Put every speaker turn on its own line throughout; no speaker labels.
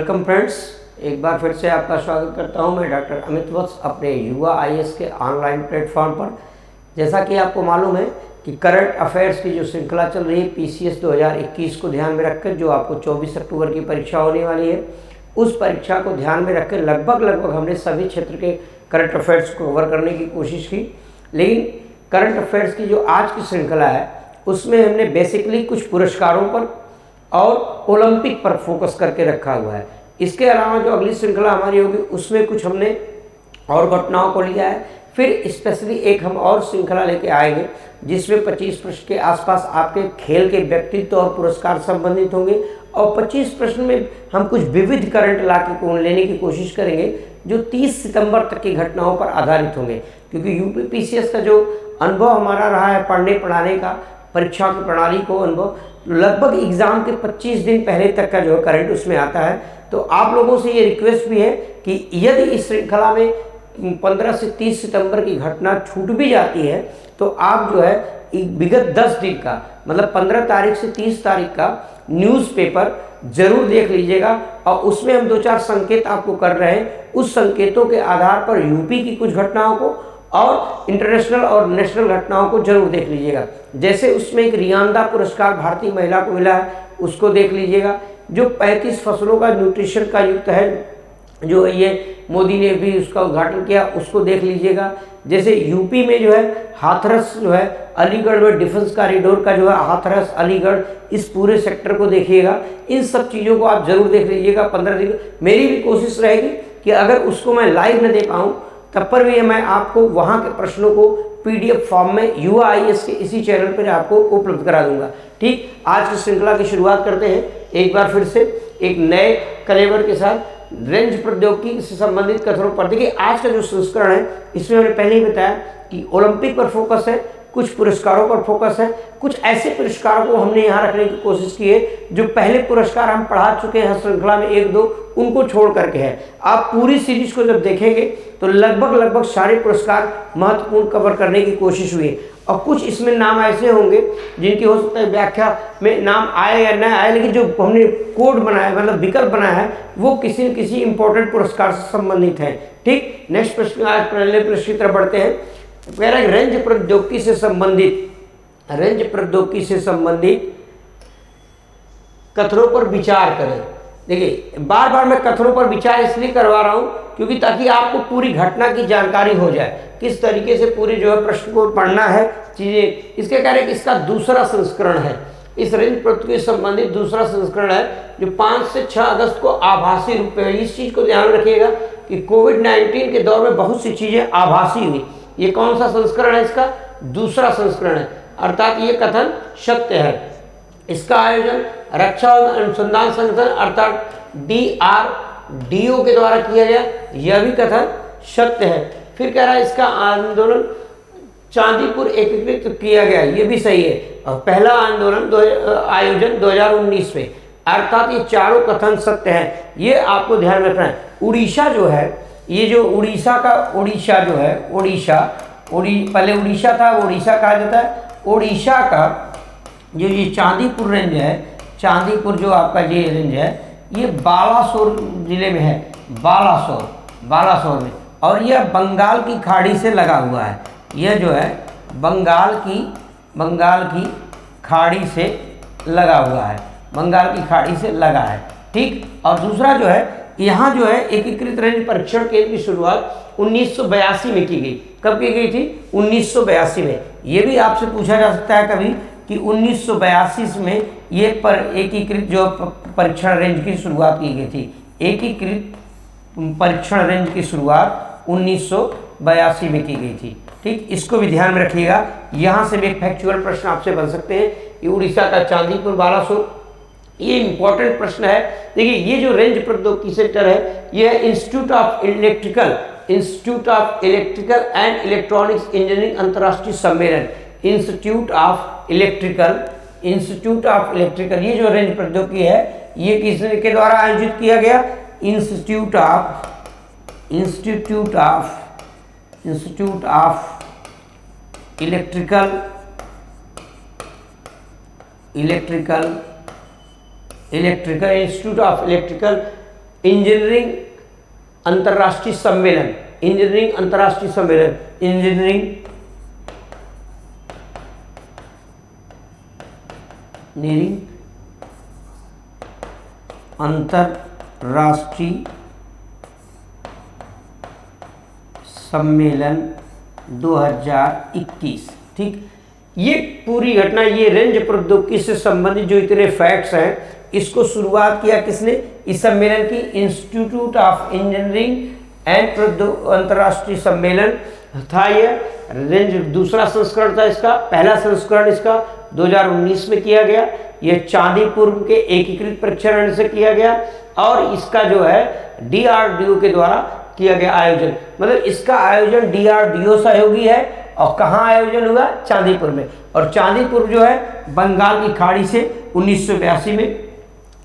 Welcome friends, एक बार फिर से आपका स्वागत करता हूं। मैं डॉक्टर अमित वत्स अपने युवा आईएएस के ऑनलाइन प्लेटफॉर्म पर। जैसा कि आपको मालूम है कि करंट अफेयर्स की जो श्रृंखला चल रही है पीसीएस 2021 को ध्यान में रखकर, जो आपको 24 अक्टूबर की परीक्षा होने वाली है, उस परीक्षा को ध्यान में रखकर लगभग हमने सभी क्षेत्र के करंट अफेयर्स को कवर करने की कोशिश की। लेकिन करंट अफेयर्स की जो आज की श्रृंखला है उसमें हमने बेसिकली कुछ पुरस्कारों पर और ओलंपिक पर फोकस करके रखा हुआ है। इसके अलावा जो अगली श्रृंखला हमारी होगी उसमें कुछ हमने और घटनाओं को लिया है। फिर स्पेशली एक हम और श्रृंखला लेके आएंगे जिसमें 25 प्रश्न के आसपास आपके खेल के व्यक्तित्व और पुरस्कार संबंधित होंगे, और 25 प्रश्न में हम कुछ विविध करंट इलाके लेने की कोशिश करेंगे जो 30 सितंबर तक की घटनाओं पर आधारित होंगे। क्योंकि यूपी पीसीएस का जो अनुभव हमारा रहा है पढ़ने पढ़ाने का, परीक्षा की प्रणाली को अनुभव, लगभग एग्ज़ाम के 25 दिन पहले तक का जो है करंट उसमें आता है। तो आप लोगों से ये रिक्वेस्ट भी है कि यदि इस श्रृंखला में 15 से 30 सितंबर की घटना छूट भी जाती है तो आप जो है विगत 10 दिन का, मतलब 15 तारीख से 30 तारीख का न्यूज़पेपर ज़रूर देख लीजिएगा, और उसमें हम 2-4 संकेत आपको कर रहे हैं। उस संकेतों के आधार पर यूपी की कुछ घटनाओं को और इंटरनेशनल और नेशनल घटनाओं को जरूर देख लीजिएगा। जैसे उसमें एक रियांदा पुरस्कार भारतीय महिला को मिला है, उसको देख लीजिएगा। जो 35 फसलों का न्यूट्रिशन का युक्त है, जो ये मोदी ने भी उसका उद्घाटन किया, उसको देख लीजिएगा। जैसे यूपी में जो है हाथरस जो है अलीगढ़ में डिफेंस कॉरिडोर का जो है हाथरस अलीगढ़, इस पूरे सेक्टर को देखिएगा। इन सब चीज़ों को आप जरूर देख लीजिएगा 15 दिन। मेरी भी कोशिश रहेगी कि अगर उसको मैं लाइव न दे पाऊँ तब पर भी मैं आपको वहाँ के प्रश्नों को पीडीएफ फॉर्म में युवा आईएएस के इसी चैनल पर आपको उपलब्ध करा दूंगा। ठीक, आज की श्रृंखला की शुरुआत करते हैं एक बार फिर से एक नए कलेवर के साथ, रेंज प्रौद्योगिकी से संबंधित कथनों पर। देखिए, आज का जो संस्करण है इसमें मैंने पहले ही बताया कि ओलंपिक पर फोकस है, कुछ पुरस्कारों पर फोकस है, कुछ ऐसे पुरस्कारों को हमने यहाँ रखने की कोशिश की है जो पहले पुरस्कार हम पढ़ा चुके हैं श्रृंखला में 1-2, उनको छोड़ करके है। आप पूरी सीरीज को जब देखेंगे तो लगभग सारे पुरस्कार महत्वपूर्ण कवर करने की कोशिश हुई है, और कुछ इसमें नाम ऐसे होंगे जिनकी हो सकता है व्याख्या में नाम आए या न आए, लेकिन जो हमने कोड बनाया, मतलब विकल्प बनाया है, वो किसी न किसी इंपॉर्टेंट पुरस्कार से संबंधित है। ठीक, नेक्स्ट प्रश्न, आज पहले प्रश्न की तरफ बढ़ते हैं। कह रहा है रेंज प्रौद्योगिकी से संबंधित कथनों पर विचार करें। देखिए, बार मैं कथनों पर विचार इसलिए करवा रहा हूँ क्योंकि ताकि आपको पूरी घटना की जानकारी हो जाए, किस तरीके से पूरे जो है प्रश्न को पढ़ना है चीज़ें। इसके कह रहे हैं कि इसका दूसरा संस्करण है, इस रेंज प्रौद्योगिकी से संबंधित दूसरा संस्करण है जो 5 से 6 अगस्त को आभासी रूप में। इस चीज़ को ध्यान रखिएगा कि कोविड-19 के दौर में बहुत सी चीज़ें आभासी हुई। ये कौन सा संस्करण है? इसका दूसरा संस्करण है, अर्थात ये कथन सत्य है। इसका आयोजन रक्षा और अनुसंधान संगठन अर्थात DRDO के द्वारा किया गया, यह भी कथन सत्य है। फिर कह रहा है इसका आंदोलन चांदीपुर एकीकृत किया गया, ये भी सही है। और पहला आयोजन 2019 में, अर्थात ये चारों कथन सत्य हैं। ये आपको ध्यान रखना है। उड़ीसा जो है, ये जो उड़ीसा जो है, पहले उड़ीसा था, वो उड़ीसा कहा जाता है। उड़ीसा का जो ये चांदीपुर रेंज है, चांदीपुर जो आपका ये रेंज है, ये बालासोर जिले में है, बालासोर में, और यह बंगाल की खाड़ी से लगा हुआ है। यह जो है बंगाल की खाड़ी से लगा हुआ है, बंगाल की खाड़ी से लगा है। ठीक, और दूसरा जो है, यहाँ जो है एकीकृत रेंज परीक्षण केंद्र की शुरुआत 1982 में की गई। कब की गई थी? 1982 में। ये भी आपसे पूछा जा सकता है कभी कि 1982 में ये एकीकृत जो परीक्षण रेंज की शुरुआत की गई थी। एकीकृत परीक्षण रेंज की शुरुआत 1982 में की गई थी। ठीक, इसको भी ध्यान में रखिएगा। यहाँ से भी एक फैक्चुअल प्रश्न आपसे बन सकते हैं कि उड़ीसा का चांदीपुर, बालासोर, ये इंपॉर्टेंट प्रश्न है। देखिए, ये जो रेंज प्रौद्योगिकी सेंटर है, ये institute of electrical and electronics engineering अंतर्राष्ट्रीय सम्मेलन, इंस्टीट्यूट ऑफ इलेक्ट्रिकल, ये जो रेंज प्रौद्योगिकी है, ये किसके द्वारा आयोजित किया गया? Institute of electrical institute of electrical engineering अंतर्राष्ट्रीय सम्मेलन, इंजीनियरिंग अंतर्राष्ट्रीय सम्मेलन, इंजीनियरिंग अंतर्राष्ट्रीय सम्मेलन 2021। ठीक, ये पूरी घटना, ये रेंज प्रौद्योगिकी से संबंधित जो इतने फैक्ट्स हैं, इसको शुरुआत किया किसने, इस सम्मेलन की, इंस्टीट्यूट ऑफ इंजीनियरिंग एंड अंतर्राष्ट्रीय सम्मेलन था ये। रेंज दूसरा संस्करण था इसका, पहला संस्करण इसका 2019 में किया गया। ये चांदीपुर के एकीकृत परीक्षण से किया गया और इसका जो है DRDO के द्वारा किया गया आयोजन, मतलब इसका आयोजन DRDO सहयोगी है। और कहाँ आयोजन हुआ, चांदीपुर में। और चांदीपुर जो है बंगाल की खाड़ी से 1982 में,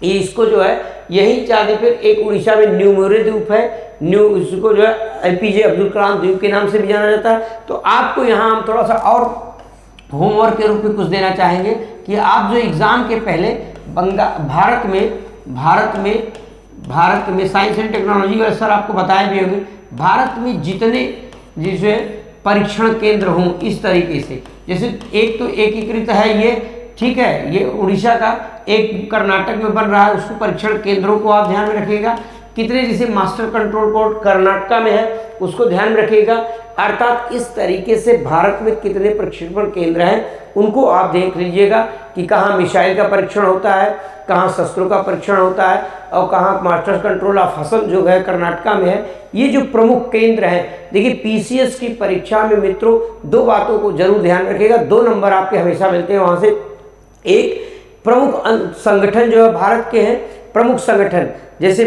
ये इसको जो है यही चांदीपुर एक उड़ीसा में न्यू मोरे द्वीप है, न्यू, इसको जो है APJ अब्दुल कलाम द्वीप के नाम से भी जाना जाता है। तो आपको यहाँ हम थोड़ा सा और होमवर्क के रूप में कुछ देना चाहेंगे कि आप जो एग्ज़ाम के पहले भारत में साइंस एंड टेक्नोलॉजी का सर आपको बताए भी होंगे, भारत में जितने जिसे परीक्षण केंद्र हों इस तरीके से, जैसे एक तो एकीकृत है ये, ठीक है, ये उड़ीसा का, एक कर्नाटक में बन रहा है, उसको परीक्षण केंद्रों को आप ध्यान में रखिएगा। कितने जैसे मास्टर कंट्रोल बोर्ड कर्नाटक में है, उसको ध्यान में रखिएगा। अर्थात इस तरीके से भारत में कितने प्रक्षेपण केंद्र हैं उनको आप देख लीजिएगा कि कहाँ मिसाइल का परीक्षण होता है, कहाँ शस्त्रों का परीक्षण होता है और कहाँ मास्टर कंट्रोल ऑफ फसल जो है कर्नाटका में है। ये जो प्रमुख केंद्र हैं, देखिए PCS की परीक्षा में मित्रों दो बातों को जरूर ध्यान रखिएगा, 2 नंबर आपके हमेशा मिलते हैं वहाँ से। एक, प्रमुख संगठन जो है भारत के हैं, प्रमुख संगठन जैसे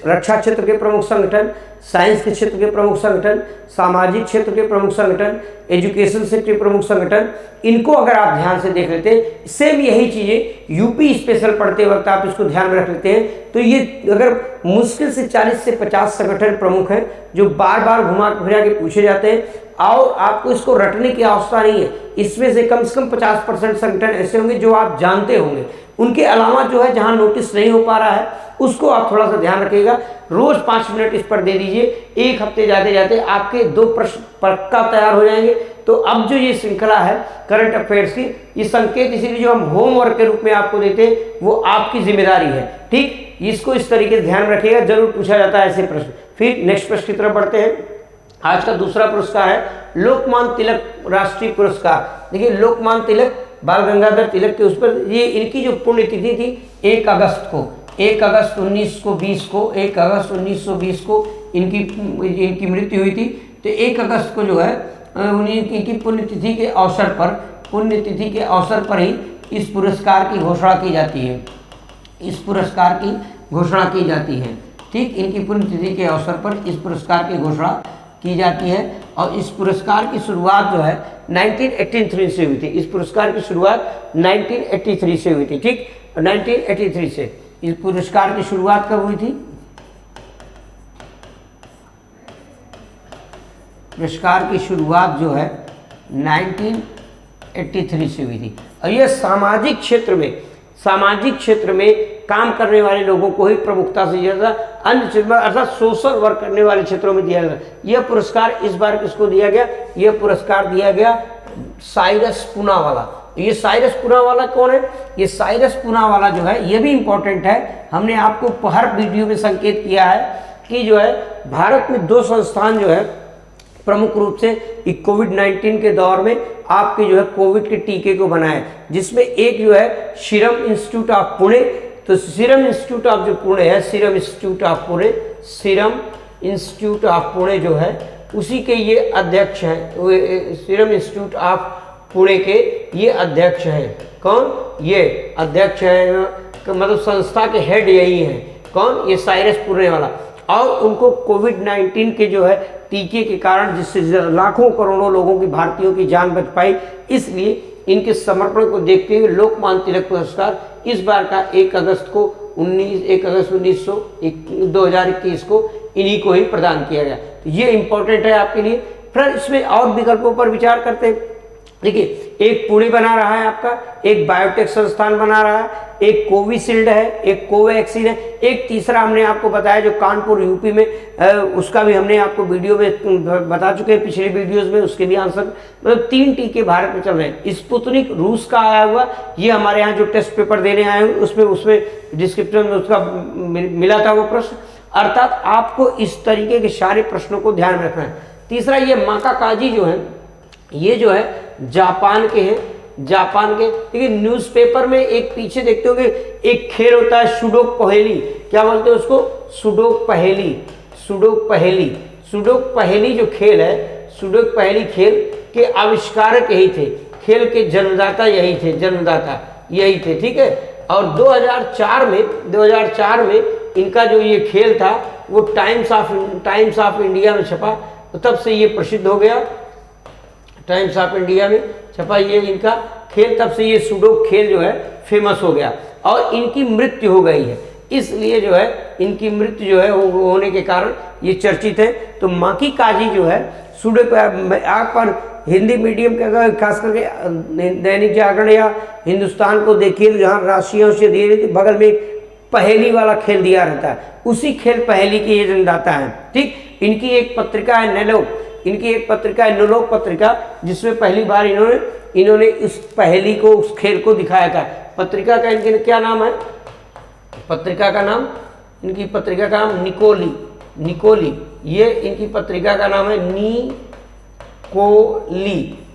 रक्षा क्षेत्र के प्रमुख संगठन, साइंस के क्षेत्र के प्रमुख संगठन, सामाजिक क्षेत्र के प्रमुख संगठन, एजुकेशन सेक्टर के प्रमुख संगठन, इनको अगर आप ध्यान से देख लेते हैं, सेम यही चीज़ें यूपी स्पेशल पढ़ते वक्त आप इसको ध्यान में रख लेते हैं, तो ये अगर मुश्किल से 40 से 50 संगठन प्रमुख हैं जो बार बार घुमा फिरा के पूछे जाते हैं और आपको इसको रटने की आवश्यकता नहीं है। इसमें से कम 50% संगठन ऐसे होंगे जो आप जानते होंगे, उनके अलावा जो है जहाँ नोटिस नहीं हो पा रहा है उसको आप थोड़ा सा ध्यान रखिएगा। रोज 5 मिनट इस पर दे दीजिए, एक हफ्ते जाते जाते आपके 2 प्रश्न पक्का तैयार हो जाएंगे। तो अब जो ये श्रृंखला है करंट अफेयर्स की, ये संकेत इसीलिए जो हम होमवर्क के रूप में आपको देते हैं वो आपकी जिम्मेदारी है, ठीक, इसको इस तरीके से ध्यान रखिएगा, जरूर पूछा जाता है ऐसे प्रश्न। फिर नेक्स्ट प्रश्न की तरफ बढ़ते हैं। आज का दूसरा पुरस्कार है लोकमान्य तिलक राष्ट्रीय पुरस्कार। देखिए लोकमान्य तिलक, बाल गंगाधर तिलक के उस पर, ये इनकी जो पुण्यतिथि थी 1 अगस्त को, 1 अगस्त 1920 को, 1 अगस्त 1920 को इनकी मृत्यु हुई थी। तो 1 अगस्त को जो है इनकी पुण्यतिथि के अवसर पर ही इस पुरस्कार की घोषणा की जाती है, इस पुरस्कार की घोषणा की जाती है, ठीक, इनकी पुण्यतिथि के अवसर पर इस पुरस्कार की घोषणा की जाती है। और इस पुरस्कार की शुरुआत जो है 1983 से हुई थी, इस पुरस्कार की शुरुआत 1983 से हुई थी, ठीक, 1983 से इस पुरस्कार की शुरुआत कब हुई थी? पुरस्कार की शुरुआत जो है 1983 से हुई थी और यह सामाजिक क्षेत्र में काम करने वाले लोगों को ही प्रमुखता से दिया जाता, अन्य क्षेत्र अर्थात सोशल वर्क करने वाले क्षेत्रों में दिया जाता। यह पुरस्कार इस बार किसको दिया गया? यह पुरस्कार दिया गया साइरस पूनावाला। ये साइरस पूनावाला कौन है? ये साइरस पूनावाला जो है ये भी इम्पोर्टेंट है, हमने आपको हर वीडियो में संकेत किया है कि जो है भारत में 2 संस्थान जो है प्रमुख रूप से कोविड-19 के दौर में आपके जो है कोविड के टीके को बनाए, जिसमें एक जो है सीरम इंस्टीट्यूट ऑफ पुणे, तो सीरम इंस्टीट्यूट ऑफ जो पुणे है, सीरम इंस्टीट्यूट ऑफ पुणे जो है उसी के ये अध्यक्ष हैं, सीरम इंस्टीट्यूट ऑफ पुणे के ये अध्यक्ष हैं। कौन? ये अध्यक्ष हैं, मतलब संस्था के हेड यही हैं। कौन? ये साइरस पूनावाला। और उनको कोविड-19 के जो है टीके के कारण जिससे लाखों करोड़ों लोगों की, भारतीयों की जान बच पाई, इसलिए इनके समर्पण को देखते हुए लोकमान्य तिलक पुरस्कार इस बार का 1 अगस्त 2021 को इन्हीं को ही प्रदान किया गया। तो ये इंपॉर्टेंट है आपके लिए। फिर इसमें और विकल्पों पर विचार करते हैं। देखिए, एक पुणे बना रहा है आपका, एक बायोटेक संस्थान बना रहा है, एक कोविशील्ड है, एक कोवैक्सीन है, एक तीसरा हमने आपको बताया जो कानपुर यूपी में, उसका भी हमने आपको वीडियो में बता चुके हैं, पिछले वीडियोस में उसके भी आंसर। मतलब 3 टीके भारत में चल रहे हैं। स्पुतनिक रूस का आया हुआ, ये हमारे यहाँ जो टेस्ट पेपर देने आए हुए उसमें डिस्क्रिप्शन में उसका मिला था वो प्रश्न। अर्थात आपको इस तरीके के सारे प्रश्नों को ध्यान में रखना है। तीसरा, ये माकाकाजी जो है, ये जो है जापान के हैं, जापान के। देखिए, न्यूज़पेपर में एक पीछे देखते होंगे एक खेल होता है सुडोक पहेली, क्या बोलते हैं उसको? सुडोक पहेली। सुडोक पहेली, सुडोक पहेली जो खेल है, सुडोक पहेली खेल के आविष्कारक यही थे, खेल के जन्मदाता यही थे, जन्मदाता यही थे, ठीक है। और 2004 में इनका जो ये खेल था वो टाइम्स ऑफ इंडिया में छपा, तो तब से ये प्रसिद्ध हो गया। टाइम्स ऑफ इंडिया में छपा ये इनका खेल, तब से ये सुडोक खेल जो है फेमस हो गया। और इनकी मृत्यु हो गई है, इसलिए जो है इनकी मृत्यु जो है होने के कारण ये चर्चित है। तो माकीकाजी जो है सुडोक, आप पर हिंदी मीडियम के अगर खास करके दैनिक जागरण या हिंदुस्तान को देखिए तो जहाँ राशियों से दिए रहती, बगल में एक पहेली वाला खेल दिया रहता है, उसी खेल पहेली के ये जन्मदाता है, ठीक। इनकी एक पत्रिका है नेलोक, इनकी एक पत्रिका है नेलोक पत्रिका, जिसमें पहली बार इन्होंने उस पहेली को, उस खेल को दिखाया था। पत्रिका का इनके क्या नाम है? पत्रिका का नाम, इनकी पत्रिका का नाम निकोली, ये इनकी पत्रिका का नाम है निकोली।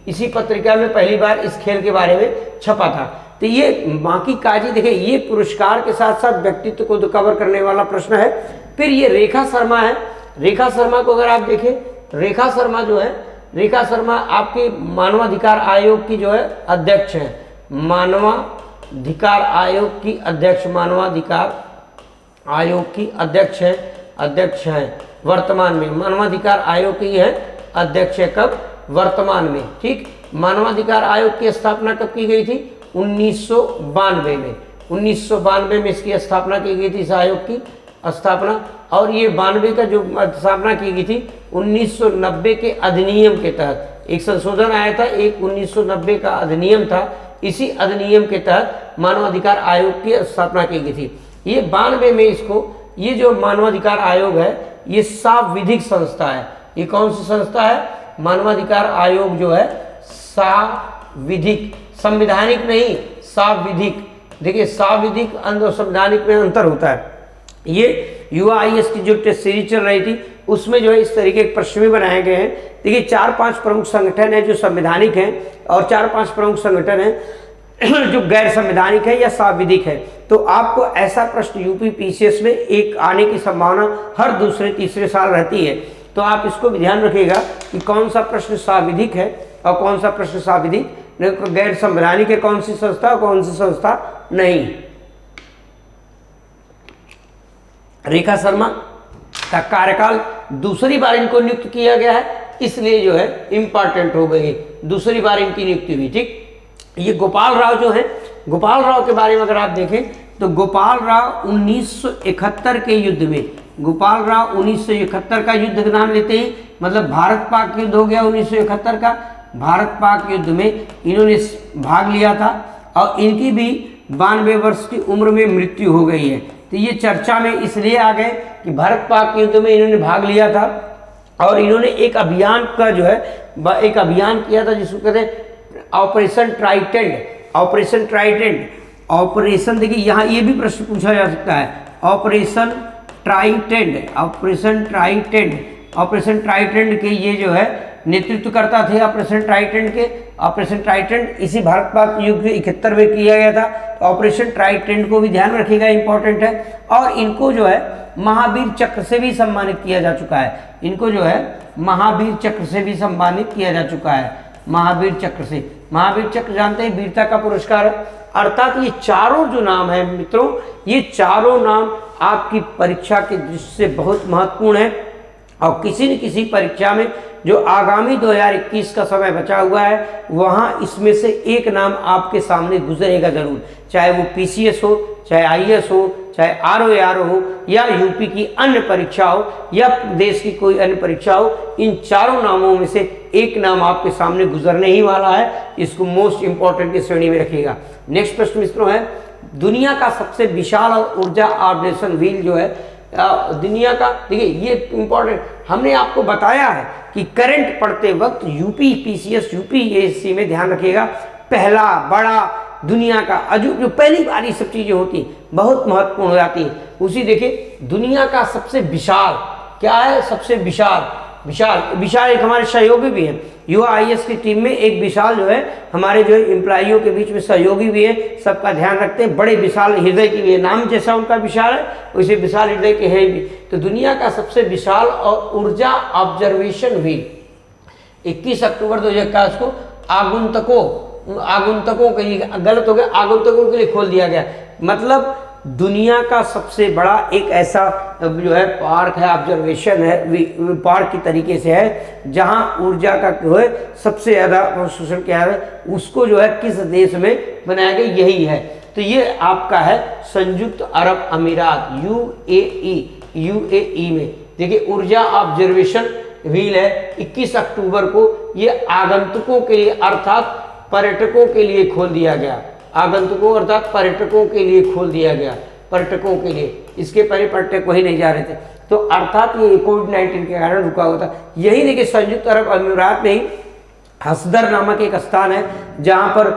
इसी पत्रिका में पहली बार इस खेल के बारे में छपा था। तो ये माकीकाजी, देखिए ये पुरस्कार के साथ साथ व्यक्तित्व को कवर करने वाला प्रश्न है। फिर ये रेखा शर्मा है। रेखा शर्मा को अगर आप देखें, रेखा शर्मा जो है, रेखा शर्मा आपके मानवाधिकार आयोग की जो है अध्यक्ष है, मानवाधिकार आयोग की अध्यक्ष, मानवाधिकार आयोग की अध्यक्ष है वर्तमान में, मानवाधिकार आयोग की है अध्यक्ष है, कब? वर्तमान में, ठीक। मानवाधिकार आयोग की स्थापना कब की गई थी? 1992 में, 1992 में इसकी स्थापना की गई थी, इस आयोग की स्थापना। और ये 92 का जो स्थापना की गई थी 1990 के अधिनियम के तहत, एक संशोधन आया था, एक 1990 का अधिनियम था, इसी अधिनियम के तहत मानवाधिकार आयोग की स्थापना की गई थी। ये 92 में इसको, ये जो मानवाधिकार आयोग है ये साविधिक संस्था है। ये कौन सी संस्था है? मानवाधिकार आयोग जो है साविधिक, संवैधानिक नहीं, साविधिक। देखिए साविधिक और संवैधानिक में अंतर होता है। ये युवा IAS की जो टेस्ट सीरीज चल रही थी उसमें जो है इस तरीके के प्रश्न भी बनाए गए हैं। देखिए 4-5 प्रमुख संगठन है जो संवैधानिक हैं और 4-5 प्रमुख संगठन हैं जो गैर संवैधानिक है या साविधिक है। तो आपको ऐसा प्रश्न यूपी PCS में एक आने की संभावना हर दूसरे तीसरे साल रहती है। तो आप इसको भी ध्यान रखिएगा कि कौन सा प्रश्न साविधिक है और कौन सा प्रश्न साविधिक, गैर संवैधानिक है कौन सी संस्था और कौन सी संस्था नहीं। रेखा शर्मा का कार्यकाल दूसरी बार इनको नियुक्त किया गया है, इसलिए जो है इंपॉर्टेंट हो गई, दूसरी बार इनकी नियुक्ति हुई, ठीक। ये गोपाल राव जो है, गोपाल राव के बारे में अगर आप देखें तो गोपाल राव 1971 के युद्ध में, गोपाल राव 1971 का युद्ध का नाम लेते ही मतलब भारत पाक युद्ध हो गया 1971 का। भारत पाक युद्ध में इन्होंने भाग लिया था और इनकी भी 92 वर्ष की उम्र में मृत्यु हो गई है। तो ये चर्चा में इसलिए आ गए कि भारत पाक युद्ध में इन्होंने भाग लिया था और इन्होंने एक अभियान का जो है एक अभियान किया था जिसको कहते हैं operation Trident. Operation Trident, operation, देखिए यहाँ ये भी प्रश्न पूछा जा सकता है, operation Trident, operation Trident, operation Trident के ये जो है नेतृत्व करता थे ऑपरेशन ट्राइडेंट के। ऑपरेशन ट्राइडेंट इसी भारत पाक युद्ध 71 में किया गया था। तो ऑपरेशन ट्राइडेंट को भी ध्यान रखिएगा, इंपॉर्टेंट है। और इनको जो है महावीर चक्र से भी सम्मानित किया जा चुका है, इनको जो है महावीर चक्र से भी सम्मानित किया जा चुका है, महावीर चक्र से। महावीर चक्र जानते हैं वीरता का पुरस्कार है। अर्थात ये चारों जो नाम है मित्रों, ये चारों नाम आपकी परीक्षा के दृष्टि से बहुत महत्वपूर्ण है और किसी न किसी परीक्षा में जो आगामी 2021 का समय बचा हुआ है वहाँ इसमें से एक नाम आपके सामने गुजरेगा जरूर, चाहे वो PCS हो, चाहे आईएएस हो, चाहे आरओ हो, या यूपी की अन्य परीक्षा हो, या देश की कोई अन्य परीक्षा हो, इन चारों नामों में से एक नाम आपके सामने गुजरने ही वाला है। इसको मोस्ट इंपॉर्टेंट की श्रेणी में रखिएगा। नेक्स्ट प्रश्न मित्रों है, दुनिया का सबसे विशाल ऊर्जा ऑब्जर्वेशन व्हील जो है दुनिया का, देखिए ये इंपॉर्टेंट, हमने आपको बताया है कि करंट पढ़ते वक्त यूपी पीसीएस यूपीएससी में ध्यान रखिएगा, पहला बड़ा दुनिया का अजूब, जो पहली बार ये सब चीजें होती बहुत महत्वपूर्ण हो जाती है। उसी देखिए दुनिया का सबसे विशाल क्या है, सबसे विशाल एक हमारे सहयोगी भी हैं, युवा आईएएस की टीम में एक विशाल जो है हमारे जो एम्प्लॉइयों के बीच में सहयोगी भी है, सबका ध्यान रखते हैं, बड़े विशाल हृदय की भी है, नाम जैसा उनका विशाल है वैसे विशाल हृदय के है भी। तो दुनिया का सबसे विशाल और ऊर्जा ऑब्जर्वेशन व्हील 21 अक्टूबर 2021 को आगंतुकों के लिए, गलत हो गया, आगंतुकों के लिए खोल दिया गया। मतलब दुनिया का सबसे बड़ा एक ऐसा जो है पार्क है, ऑब्जर्वेशन है, पार्क की तरीके से है, जहां ऊर्जा का जो है सबसे ज़्यादा शोषण क्या है, उसको जो है किस देश में बनाया गया, यही है। तो ये आपका है संयुक्त अरब अमीरात, यूएई में। देखिए ऊर्जा ऑब्जर्वेशन व्हील है, 21 अक्टूबर को ये आगंतुकों के लिए अर्थात पर्यटकों के लिए खोल दिया गया, आगंतुकों अर्थात पर्यटकों के लिए खोल दिया गया, पर्यटकों के लिए। इसके पहले पर्यटक वही नहीं जा रहे थे, तो अर्थात ये कोविड-19 के कारण रुका हुआ था। यही देखिए संयुक्त अरब अमीरात में ही हसदर नामक एक स्थान है जहाँ पर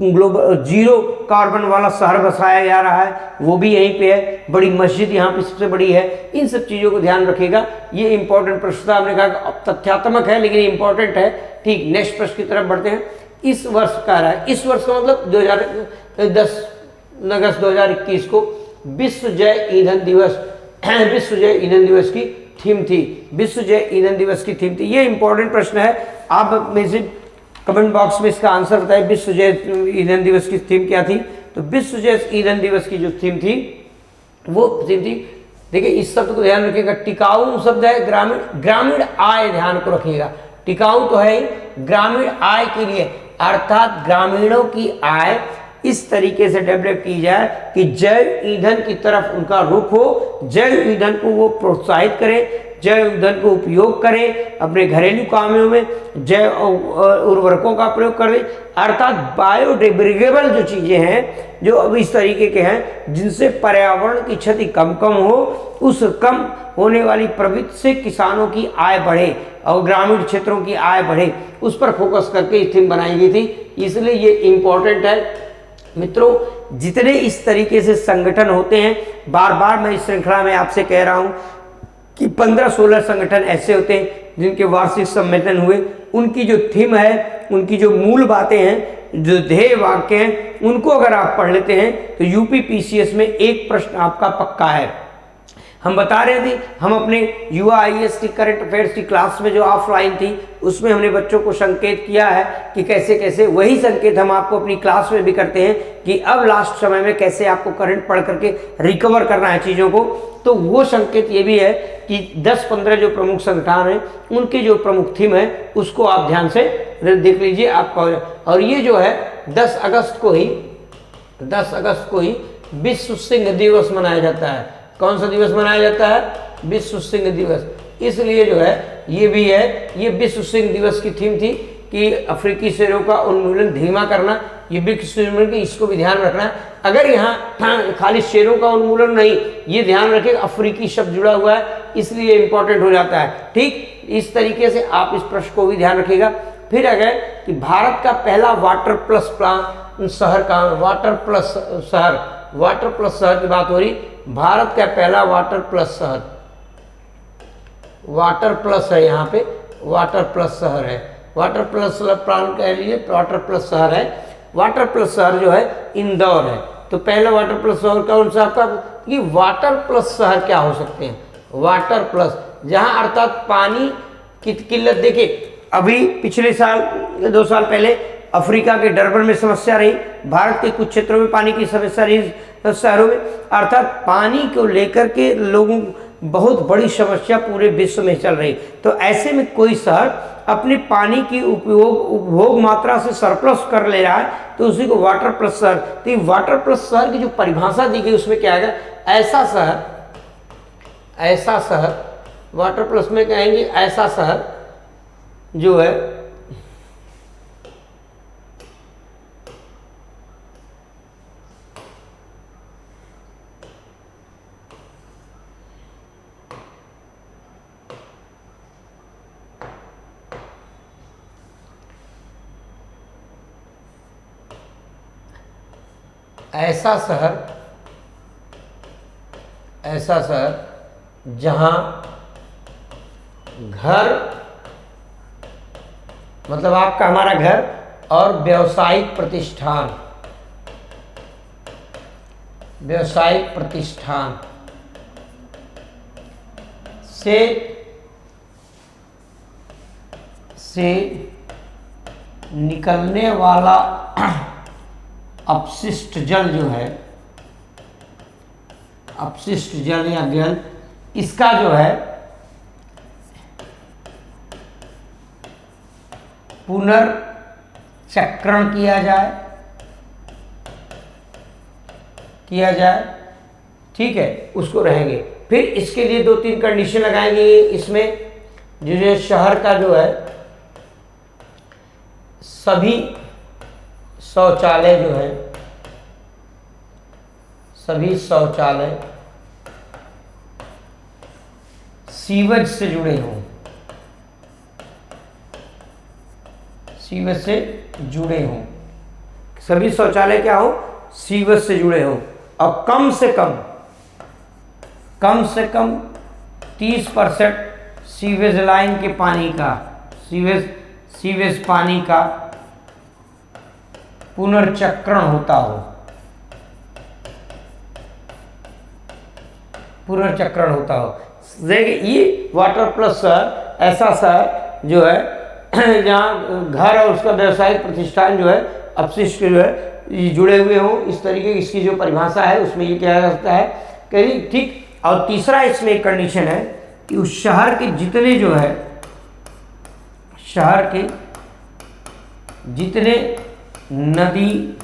ग्लोबल जीरो कार्बन वाला शहर बसाया जा रहा है, वो भी यहीं पे है। बड़ी मस्जिद यहाँ पे सबसे बड़ी है। इन सब चीज़ों को ध्यान रखिएगा। ये इंपॉर्टेंट प्रश्न था, हमने कहा तथ्यात्मक है लेकिन इंपॉर्टेंट है। ठीक, नेक्स्ट प्रश्न की तरफ बढ़ते हैं। इस वर्ष का रहा है, इस वर्ष का मतलब 2010 अगस्त 2021 को विश्व जय ईंधन दिवस, विश्व जय ईंधन दिवस की थीम थी, विश्व जय ईंधन दिवस की थीम थी। ये इंपॉर्टेंट प्रश्न है, आप में से कमेंट बॉक्स में इसका आंसर बताइए, विश्व जय ईंधन दिवस की थीम क्या थी। तो विश्व जय ईंधन दिवस की जो थीम थी वो थीम थी, देखिए इस शब्द को ध्यान रखिएगा, टिकाऊ शब्द है, ग्रामीण आय ध्यान को रखिएगा। टिकाऊ तो है ग्रामीण आय के लिए, अर्थात ग्रामीणों की आय इस तरीके से डेवलप की जाए कि जैव ईंधन की तरफ उनका रुख हो, जैव ईंधन को वो प्रोत्साहित करें, जैव ईंधन को उपयोग करें अपने घरेलू कामों में, जैव उर्वरकों का प्रयोग करें, अर्थात बायोडिग्रेडेबल जो चीज़ें हैं जो अब इस तरीके के हैं जिनसे पर्यावरण की क्षति कम हो, उस कम होने वाली प्रवृत्ति से किसानों की आय बढ़े और ग्रामीण क्षेत्रों की आय बढ़े, उस पर फोकस करके ये थीम बनाई गई थी। इसलिए ये इम्पोर्टेंट है मित्रों। जितने इस तरीके से संगठन होते हैं, बार बार मैं इस श्रृंखला में आपसे कह रहा हूं कि 15-16 संगठन ऐसे होते हैं जिनके वार्षिक सम्मेलन हुए, उनकी जो थीम है, उनकी जो मूल बातें हैं, जो ध्येय वाक्य हैं, उनको अगर आप पढ़ लेते हैं तो यूपी पीसीएस में एक प्रश्न आपका पक्का है। हम बता रहे थे, हम अपने युवा आईएएस की करंट अफेयर्स की क्लास में जो ऑफलाइन थी उसमें हमने बच्चों को संकेत किया है कि कैसे कैसे, वही संकेत हम आपको अपनी क्लास में भी करते हैं कि अब लास्ट समय में कैसे आपको करंट पढ़ करके रिकवर करना है चीज़ों को। तो वो संकेत ये भी है कि 10-15 जो प्रमुख संगठन हैं उनकी जो प्रमुख थीम है उसको आप ध्यान से देख लीजिए आपका। और ये जो है 10 अगस्त को ही विश्व सिंह दिवस मनाया जाता है। कौन सा दिवस मनाया जाता है? विश्व सिंह दिवस। इसलिए जो है ये भी है, ये विश्व सिंह दिवस की थीम थी कि अफ्रीकी शेरों का उन्मूलन धीमा करना, ये विश्व सिंह की, इसको भी ध्यान रखना है। अगर यहाँ खाली शेरों का उन्मूलन नहीं, ये ध्यान रखें अफ्रीकी शब्द जुड़ा हुआ है, इसलिए इंपॉर्टेंट हो जाता है। ठीक, इस तरीके से आप इस प्रश्न को भी ध्यान रखिएगा। फिर अगर कि भारत का पहला वाटर प्लस प्लान शहर का, वाटर प्लस शहर की बात हो रही, भारत का पहला वाटर प्लस शहर, वाटर प्लस है, यहाँ पे वाटर प्लस शहर है, वाटर प्लस प्लान कह लीजिए, वाटर प्लस शहर है। वाटर प्लस शहर जो है इंदौर है। तो पहला वाटर प्लस शहर कौन सा आपका? ये वाटर प्लस शहर क्या हो सकते हैं? वाटर प्लस, जहाँ अर्थात पानी की किल्लत, देखिए अभी पिछले साल 2 साल पहले अफ्रीका के डरबन में समस्या रही, भारत के कुछ क्षेत्रों में पानी की समस्या रही शहरों में, अर्थात पानी को लेकर के लोगों बहुत बड़ी समस्या पूरे विश्व में चल रही। तो ऐसे में कोई शहर अपने पानी की उपभोग मात्रा से सरप्लस कर ले रहा है, तो उसी को वाटर प्लस शहर। तो ये वाटर प्लस शहर की जो परिभाषा दी गई उसमें क्या आएगा, ऐसा शहर, ऐसा शहर, वाटर प्लस में कहेंगे ऐसा शहर जो है ऐसा शहर, ऐसा शहर जहां घर मतलब आपका हमारा घर और व्यावसायिक प्रतिष्ठान, व्यावसायिक प्रतिष्ठान से निकलने वाला अपशिष्ट जल जो है, अपशिष्ट जल या जल, इसका जो है पुनर्चक्रण किया जाए, ठीक है, उसको रहेंगे। फिर इसके लिए 2-3 कंडीशन लगाएंगे। इसमें जो शहर का जो है सभी शौचालय जो है, सभी शौचालय सीवेज से जुड़े हों, सीवेज से जुड़े हों, सभी शौचालय क्या हो, सीवेज से जुड़े हों। और कम से कम 30% सीवेज लाइन के पानी का, सीवेज पानी का पुनर्चक्रण होता हो, पुनर्चक्रण होता हो। देखिए ये वाटर प्लस शहर ऐसा शहर जो है जहाँ घर और उसका व्यावसायिक प्रतिष्ठान जो है अपशिष्ट जो है ये जुड़े हुए हों, इस तरीके की इसकी जो परिभाषा है उसमें ये किया जा सकता है कहीं, ठीक। और तीसरा इसमें एक कंडीशन है कि उस शहर के जितने जो है, शहर के जितने नदी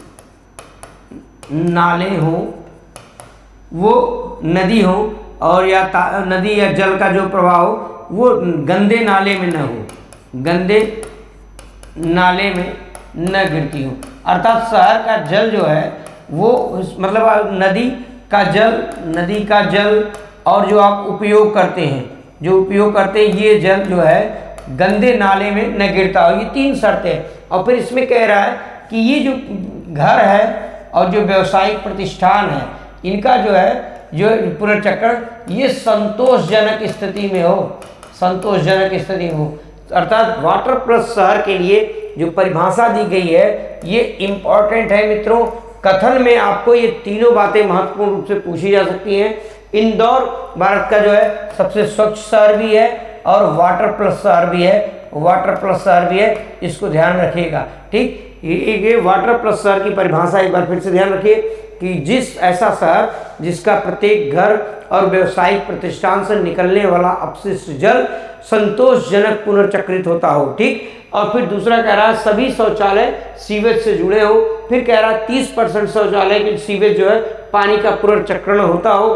नाले हों, वो नदी हो और या नदी या जल का जो प्रवाह हो वो गंदे नाले में न हो, गंदे नाले में न गिरती हो। अर्थात शहर का जल जो है वो मतलब नदी का जल और जो आप उपयोग करते हैं, ये जल जो है गंदे नाले में न गिरता हो। ये 3 शर्तें। और फिर इसमें कह रहा है कि ये जो घर है और जो व्यावसायिक प्रतिष्ठान है, इनका जो है जो पुनर्चक्रण ये संतोषजनक स्थिति में हो, संतोषजनक स्थिति में हो। अर्थात वाटर प्लस शहर के लिए जो परिभाषा दी गई है ये इम्पॉर्टेंट है मित्रों। कथन में आपको ये तीनों बातें महत्वपूर्ण रूप से पूछी जा सकती हैं। इंदौर भारत का जो है सबसे स्वच्छ शहर भी है और वाटर प्लस शहर भी है, वाटर प्लस शहर भी है, इसको ध्यान रखिएगा, ठीक। ये वाटर प्लस शहर की परिभाषा एक बार फिर से ध्यान रखिए कि जिस ऐसा शहर जिसका प्रत्येक घर और व्यावसायिक प्रतिष्ठान से निकलने वाला अपशिष्ट जल संतोषजनक पुनर्चक्रित होता हो, ठीक। और फिर दूसरा कह रहा है सभी शौचालय सीवेज से जुड़े हो। फिर कह रहा है 30% शौचालय के सीवेज जो है पानी का पुनर्चक्रण होता हो।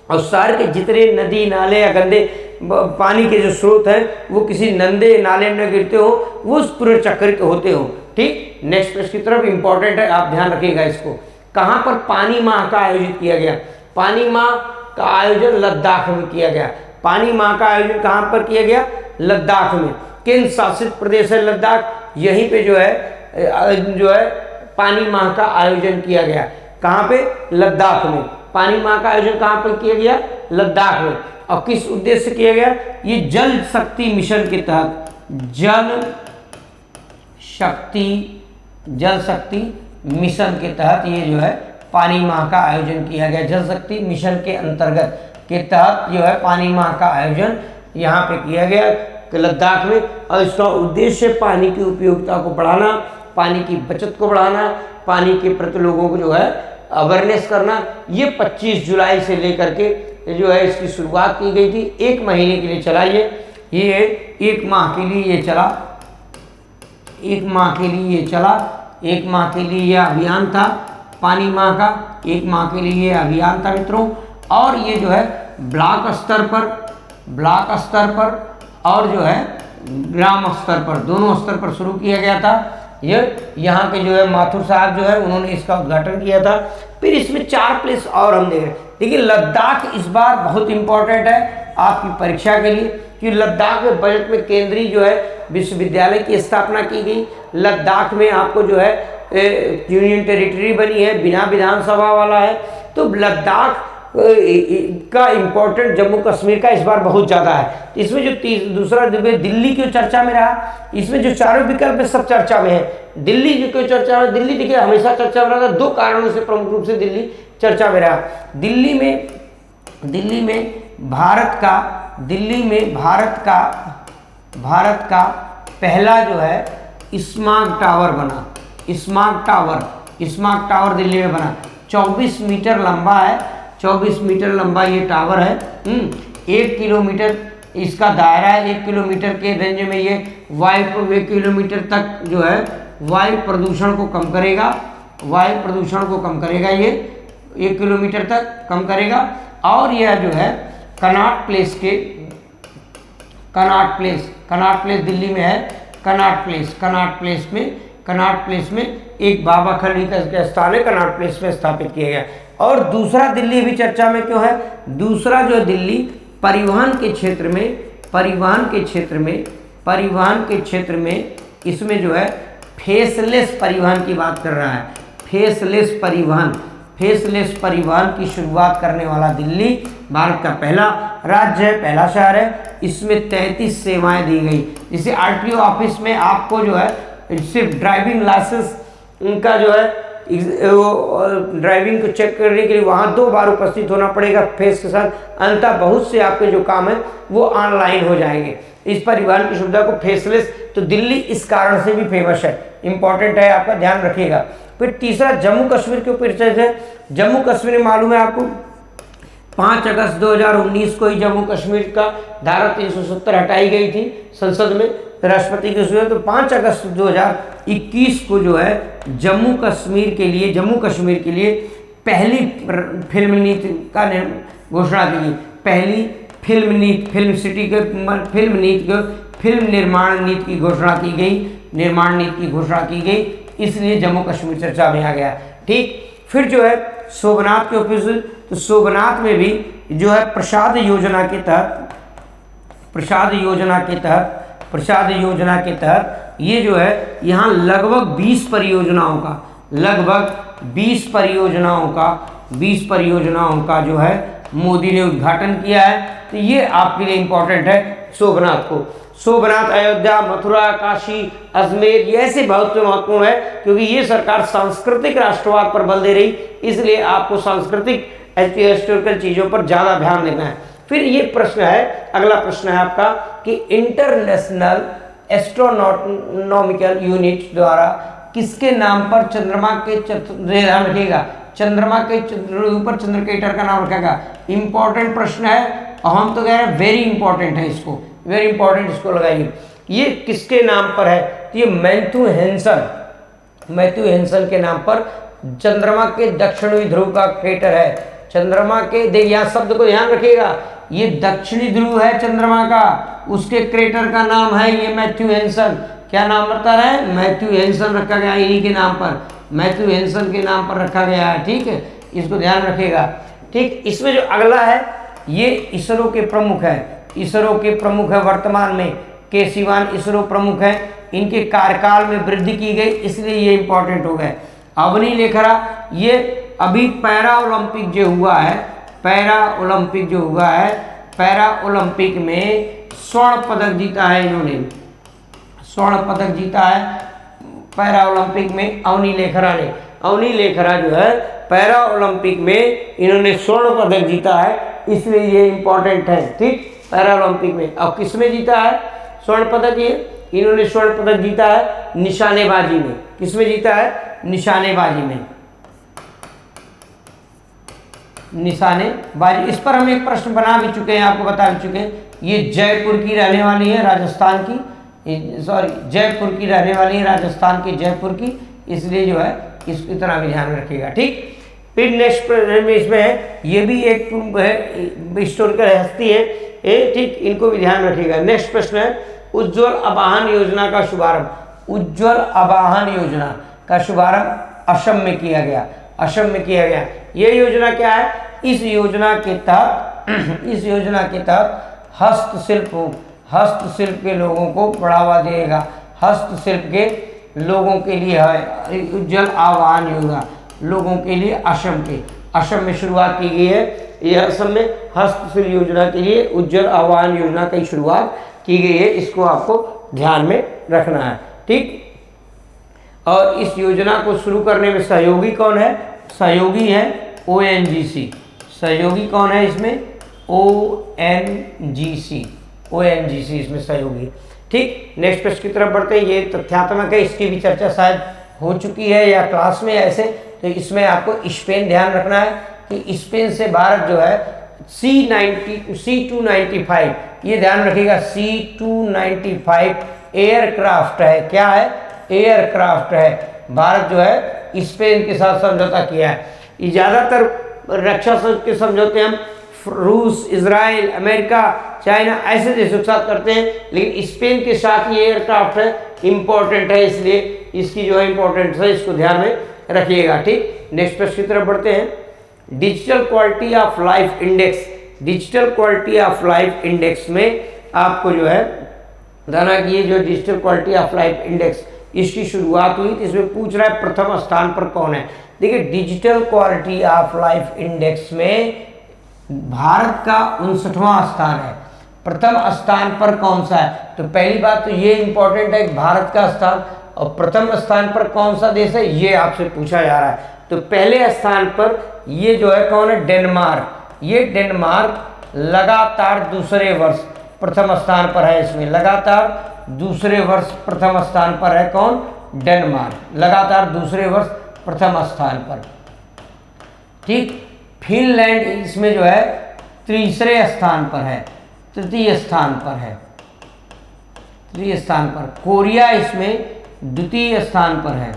और शहर के जितने नदी नाले या गंदे पानी के जो स्रोत हैं वो किसी नंदे नाले में गिरते हो, वो पुनर्चक्रित होते हो, ठीक। नेक्स्ट प्रश्न की तरफ, इंपॉर्टेंट है, आप ध्यान रखिएगा इसको। कहाँ पर पानी माह का आयोजित किया गया? पानी माह का आयोजन लद्दाख में किया गया। पानी माह का आयोजन कहाँ पर किया गया? लद्दाख में। केंद्र शासित प्रदेश है लद्दाख, यहीं पे जो है पानी माह का आयोजन किया गया। कहाँ पे? लद्दाख में। पानी माह का आयोजन कहाँ पर किया गया? लद्दाख में। और किस उद्देश्य से किया गया? ये जल शक्ति मिशन के तहत, जल शक्ति मिशन के तहत ये जो है पानी माह का आयोजन किया गया। जल शक्ति मिशन के अंतर्गत के तहत जो है पानी माह का आयोजन यहाँ पे किया गया लद्दाख में। और इसका उद्देश्य पानी की उपयोगिता को बढ़ाना, पानी की बचत को बढ़ाना, पानी के प्रति लोगों को जो है अवेयरनेस करना। ये 25 जुलाई से लेकर के जो है इसकी शुरुआत की गई थी। 1 महीने के लिए चला ये 1 माह के लिए ये चला, 1 माह के लिए ये चला। 1 माह के लिए यह अभियान था, पानी माह का 1 माह के लिए ये अभियान था मित्रों। और ये जो है ब्लॉक स्तर पर और जो है ग्राम स्तर पर, दोनों स्तर पर शुरू किया गया था। ये यहाँ के जो है माथुर साहब जो है उन्होंने इसका उद्घाटन किया था। फिर इसमें 4 प्लेस और हम देख रहे हैं। देखिए लद्दाख इस बार बहुत इंपॉर्टेंट है आपकी परीक्षा के लिए, कि लद्दाख में बजट में केंद्रीय जो है विश्वविद्यालय की स्थापना की गई। लद्दाख में आपको जो है यूनियन टेरिटरी बनी है, बिना विधानसभा वाला है। तो लद्दाख का इम्पोर्टेंट जम्मू कश्मीर का इस बार बहुत ज़्यादा है। इसमें जो दूसरा दिल्ली क्यों चर्चा में रहा, इसमें जो चारों विकल्प है सब चर्चा में है। दिल्ली जो क्यों चर्चा में, दिल्ली देखिए हमेशा चर्चा में रहा था, 2 कारणों से प्रमुख रूप से दिल्ली चर्चा में रहा। दिल्ली में भारत का पहला जो है स्मार्ट टावर बना। स्मार्ट टावर दिल्ली में बना, 24 मीटर लंबा है, 24 मीटर लंबा ये टावर है। 1 किलोमीटर इसका दायरा है, 1 किलोमीटर के रेंज में ये 1 किलोमीटर तक जो है वायु प्रदूषण को कम करेगा, ये 1 किलोमीटर तक कम करेगा। और यह जो है कनॉट प्लेस दिल्ली में है। कनॉट प्लेस में एक बाबा खली का स्थान है, कनॉट प्लेस में स्थापित किया गया। और दूसरा दिल्ली भी चर्चा में क्यों है, दूसरा जो दिल्ली परिवहन के क्षेत्र में इसमें जो है फेसलेस परिवहन की बात कर रहा है। फेसलेस परिवहन की शुरुआत करने वाला दिल्ली भारत का पहला राज्य है, पहला शहर है। इसमें 33 सेवाएं दी गई। जैसे आरटीओ ऑफिस में आपको जो है सिर्फ ड्राइविंग लाइसेंस उनका जो है ड्राइविंग को चेक करने के लिए वहाँ 2 बार उपस्थित होना पड़ेगा फेस के साथ। अंततः बहुत से आपके जो काम है वो ऑनलाइन हो जाएंगे। इस परिवहन की सुविधा को फेसलेस, तो दिल्ली इस कारण से भी फेमस है, इंपॉर्टेंट है, आपका ध्यान रखिएगा। फिर तीसरा जम्मू कश्मीर के ऊपर चर्चा है। जम्मू कश्मीर में मालूम है आपको 5 अगस्त 2019 को ही जम्मू कश्मीर का धारा 370 हटाई गई थी संसद में राष्ट्रपति की सुझाव। तो 5 अगस्त 2021 को जो है जम्मू कश्मीर के लिए पहली फिल्म नीति का घोषणा की गई। पहली फिल्म निर्माण नीति की घोषणा की गई। इसलिए जम्मू कश्मीर चर्चा में आ गया। ठीक, फिर जो है सोमनाथ के ऑफिस, तो सोमनाथ में भी जो है प्रसाद योजना के तहत ये जो है यहाँ लगभग 20 परियोजनाओं का जो है मोदी ने उद्घाटन किया है। तो ये आपके लिए इंपॉर्टेंट है सोमनाथ, अयोध्या, मथुरा, काशी, अजमेर, ये ऐसे बहुत महत्वपूर्ण है क्योंकि ये सरकार सांस्कृतिक राष्ट्रवाद पर बल दे रही, इसलिए आपको सांस्कृतिक हिस्टोरिकल चीज़ों पर ज़्यादा ध्यान देना है। फिर ये प्रश्न है, अगला प्रश्न है आपका कि इंटरनेशनल एस्ट्रोनॉमिकल यूनिट द्वारा किसके नाम पर चंद्रमा के ध्यान रखिएगा, चंद्रमा के ऊपर चंद्रकेटर का नाम रखेगा। इंपॉर्टेंट प्रश्न है और हम तो कह रहे हैं वेरी इंपॉर्टेंट है, वेरी इंपॉर्टेंट, इसको लगाइए। ये किसके नाम पर है, तो ये मैथ्यू हेंसन के नाम पर चंद्रमा के दक्षिणी ध्रुव का क्रेटर है। चंद्रमा के यहाँ शब्द को ध्यान रखिएगा, ये दक्षिणी ध्रुव है चंद्रमा का, उसके क्रेटर का नाम है ये मैथ्यू हेंसन। क्या नाम बता रहे हैं, मैथ्यू हेंसन रखा गया, इन्हीं के नाम पर, मैथ्यू हेंसन के नाम पर रखा गया है। ठीक है, इसको ध्यान रखिएगा। ठीक, इसमें जो अगला है ये इसरो के प्रमुख है वर्तमान में, के सिवान इसरो प्रमुख है, इनके कार्यकाल में वृद्धि की गई, इसलिए ये इंपॉर्टेंट हो गए। अवनी लेखरा, ये अभी पैरा ओलंपिक जो हुआ है, पैरा ओलंपिक में स्वर्ण पदक जीता है, इन्होंने स्वर्ण पदक जीता है पैरा ओलंपिक में अवनी लेखरा जो है पैरा ओलंपिक में इन्होंने स्वर्ण पदक जीता है, इसलिए ये इंपॉर्टेंट है। ठीक, पैरा ओलंपिक में। अब किसमें जीता है स्वर्ण पदक, ये इन्होंने स्वर्ण पदक जीता है निशानेबाजी में। किसमें जीता है, निशानेबाजी। इस पर हम एक प्रश्न बना भी चुके हैं, आपको बता भी चुके हैं। ये जयपुर की रहने वाली है, राजस्थान की, जयपुर की, इसलिए जो है इसको इतना भी ध्यान रखिएगा। ठीक, फिर नेक्स्ट प्रश्न में इसमें है, ये भी एक हिस्टोरिकल हस्ती है ये, ठीक, इनको भी ध्यान रखिएगा। नेक्स्ट प्रश्न है, उज्ज्वल आवाहन योजना का शुभारंभ। उज्ज्वल आवाहन योजना का शुभारंभ असम में किया गया। असम में किया गया। ये योजना क्या है? इस योजना के तहत हस्तशिल्प के लोगों को बढ़ावा देगा। हस्तशिल्प के लोगों के लिए है उज्ज्वल आवाहन योजना, लोगों के लिए असम में शुरुआत की गई है। यह असम में हस्तशिल्प योजना के लिए उज्ज्वल आवाहन योजना की शुरुआत की गई है, इसको आपको ध्यान में रखना है। ठीक, और इस योजना को शुरू करने में सहयोगी कौन है? सहयोगी है ONGC। सहयोगी कौन है इसमें? ONGC इसमें सहयोगी। ठीक, नेक्स्ट प्रश्न की तरफ बढ़ते हैं। ये तथ्यात्मक है, इसकी भी चर्चा शायद हो चुकी है या क्लास में ऐसे, तो इसमें आपको स्पेन ध्यान रखना है कि स्पेन से भारत जो है C295, ये ध्यान रखिएगा, C295 एयरक्राफ्ट है। क्या है? एयरक्राफ्ट है। भारत जो है स्पेन के साथ समझौता किया है। ये ज़्यादातर रक्षा के समझौते हम रूस, इजराइल, अमेरिका, चाइना ऐसे देशों के साथ करते हैं, लेकिन स्पेन के साथ ये एयरक्राफ्ट है, इम्पोर्टेंट है, इसलिए इसकी जो है इम्पोर्टेंट है, इसको ध्यान में रखिएगा। ठीक, नेक्स्ट प्रश्न की तरफ बढ़ते हैं। Digital quality of life index. Digital quality of life index में आपको जो है जाना कि ये जो digital quality of life index इसकी शुरुआत हुई, तो इसमें पूछ रहा है प्रथम स्थान पर कौन है। देखिए, digital quality of life index में भारत का 59वां स्थान है। प्रथम स्थान पर कौन सा है? तो पहली बात तो ये इंपॉर्टेंट है, भारत का स्थान, और प्रथम स्थान पर कौन सा देश है ये आपसे पूछा जा रहा है। तो पहले स्थान पर ये जो है कौन है? डेनमार्क। ये डेनमार्क लगातार दूसरे वर्ष प्रथम स्थान पर है। इसमें लगातार दूसरे वर्ष प्रथम स्थान पर है। कौन? डेनमार्क, लगातार दूसरे वर्ष प्रथम स्थान पर। ठीक, फिनलैंड इसमें जो है तीसरे स्थान पर है, तृतीय स्थान पर है, तृतीय स्थान पर। कोरिया इसमें द्वितीय स्थान पर है,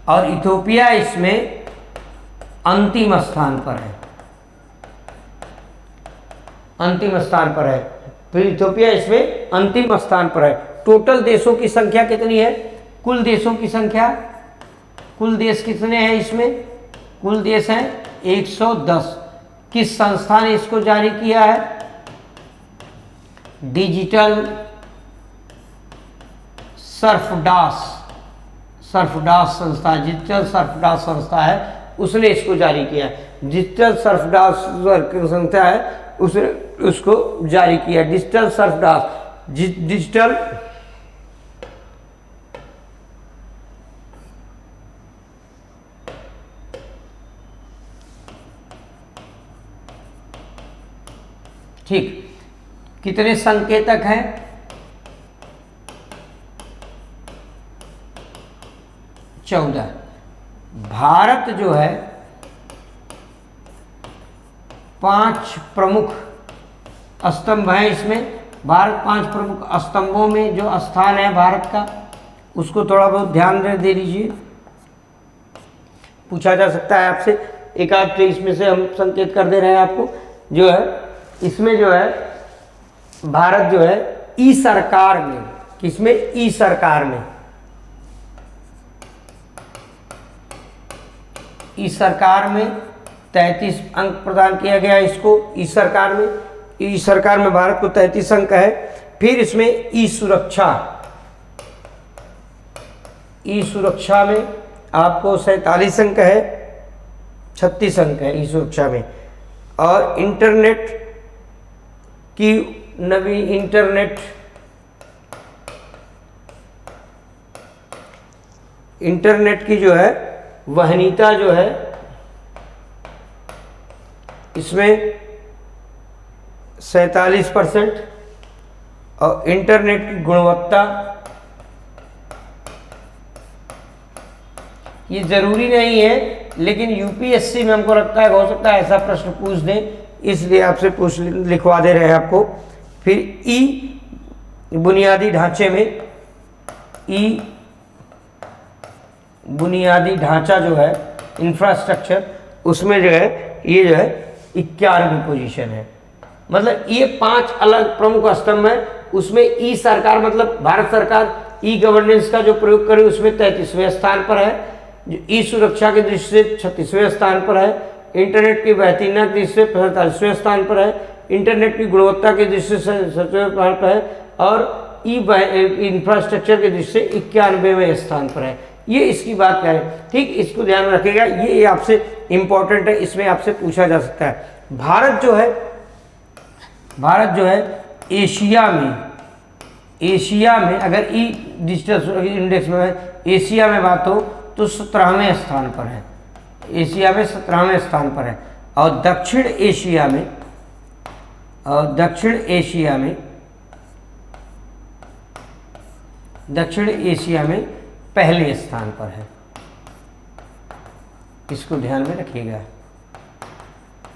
और इथियोपिया इसमें अंतिम स्थान पर है, अंतिम स्थान पर है। फिर इथियोपिया इसमें अंतिम स्थान पर है। टोटल देशों की संख्या कितनी है? कुल देशों की संख्या, कुल देश कितने हैं इसमें? कुल देश हैं 110। किस संस्था ने इसको जारी किया है? डिजिटल सर्फडास संस्था, डिजिटल सर्फडास संस्था है, उसने इसको जारी किया है। डिजिटल सर्फडास संस्था है, उसने उसको जारी किया। डिजिटल सर्फडास, डिजिटल ठीक, कितने संकेतक हैं? 14। भारत जो है 5 प्रमुख स्तंभ हैं इसमें। भारत 5 प्रमुख स्तंभों में जो स्थान है भारत का, उसको थोड़ा बहुत ध्यान दे दीजिए। पूछा जा सकता है आपसे, एक आध इसमें से हम संकेत कर दे रहे हैं आपको। जो है इसमें जो है भारत जो है ई सरकार में, किसमें? ई सरकार में, ई सरकार में 33 अंक प्रदान किया गया इसको। ई सरकार में, ई सरकार में भारत को 33 अंक है। फिर इसमें ई सुरक्षा, ई सुरक्षा में आपको 47 अंक है, 36 अंक है ई सुरक्षा में। और इंटरनेट की नवी इंटरनेट की जो है वहनीयता जो है इसमें 47%, और इंटरनेट की गुणवत्ता, ये ज़रूरी नहीं है, लेकिन यूपीएससी में हमको लगता है हो सकता है ऐसा प्रश्न पूछ दें, इसलिए आपसे पूछ लिखवा दे रहे हैं आपको। फिर ई बुनियादी ढांचे में ई बुनियादी ढांचा जो है, इंफ्रास्ट्रक्चर, उसमें जो है ये जो है 91वीं पोजीशन है। मतलब ये 5 अलग प्रमुख स्तंभ है। उसमें ई सरकार मतलब भारत सरकार ई गवर्नेंस का जो प्रयोग करे उसमें 33वें स्थान पर है। जो ई सुरक्षा की दृष्टि से 36वें स्थान पर है। इंटरनेट की बेहतरीन की दृष्टि से 45वें स्थान पर है। इंटरनेट की गुणवत्ता की दृष्टि से 7वें स्थान पर है। और ई इंफ्रास्ट्रक्चर की दृष्टि से 91वें स्थान पर है। ये इसकी बात करें, ठीक, इसको ध्यान में रखिएगा। ये आपसे इम्पोर्टेंट है, इसमें आपसे पूछा जा सकता है। भारत जो है एशिया में अगर ई डिजिटल इंडेक्स में एशिया में बात हो तो 17वें स्थान पर है। एशिया में 17वें स्थान पर है। और दक्षिण एशिया में पहले स्थान पर है। इसको ध्यान में रखिएगा।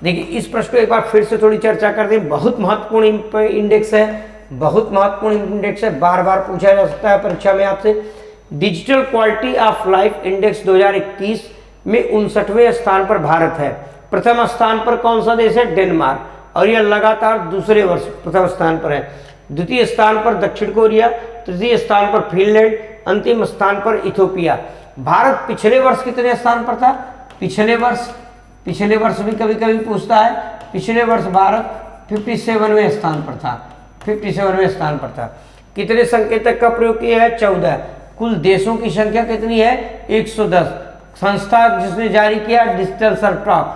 देखिए, इस प्रश्न को एक बार फिर से थोड़ी चर्चा कर दें। बहुत महत्वपूर्ण इंडेक्स है, बार बार पूछा जा सकता है परीक्षा में आपसे। Digital quality of life index 2021 में 59वें स्थान पर भारत है। प्रथम स्थान पर कौन सा देश है? डेनमार्क, और यह लगातार दूसरे वर्ष प्रथम स्थान पर है। द्वितीय स्थान पर दक्षिण कोरिया, तृतीय स्थान पर फिनलैंड, अंतिम स्थान पर इथियोपिया। भारत पिछले वर्ष कितने स्थान पर था? पिछले वर्ष भी कभी कभी पूछता है। पिछले वर्ष भारत 57वें स्थान पर था। 57वें स्थान पर था। कितने संकेतक का प्रयोग किया है? 14। कुल देशों की संख्या कितनी है? 110। संस्था जिसने जारी किया डिजिटल सरटॉप।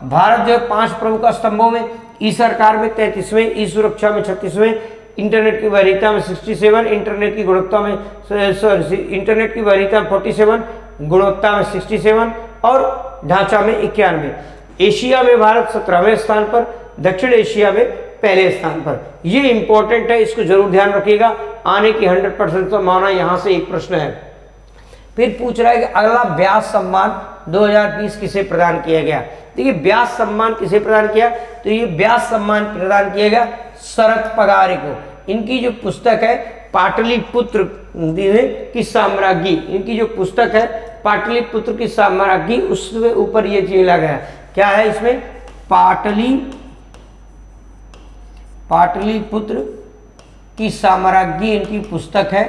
भारत जो है 5 प्रमुख स्तंभों में ई सरकार में 33वें, ई सुरक्षा में 36वें, इंटरनेट की वरीयता में 67, इंटरनेट की गुणवत्ता में 47, गुणवत्ता में 67 और ढांचा में 91। एशिया में भारत 17वें स्थान पर, दक्षिण एशिया में पहले स्थान पर। ये इंपॉर्टेंट है, इसको जरूर ध्यान रखिएगा। आने की 100% संभावना यहाँ से एक प्रश्न है। फिर पूछ रहा है कि अगला व्यास सम्मान 2020 किसे प्रदान किया गया? देखिए, व्यास सम्मान किसे प्रदान किया? तो ये व्यास सम्मान प्रदान किया गया शरद पगारे को। इनकी जो पुस्तक है पाटलिपुत्र की साम्राज्ञी, इनकी जो पुस्तक है पाटलिपुत्र की साम्राज्ञी, उसके ऊपर ये चीज लगा है। क्या है इसमें? पाटलिपुत्र की साम्राज्ञी इनकी पुस्तक है,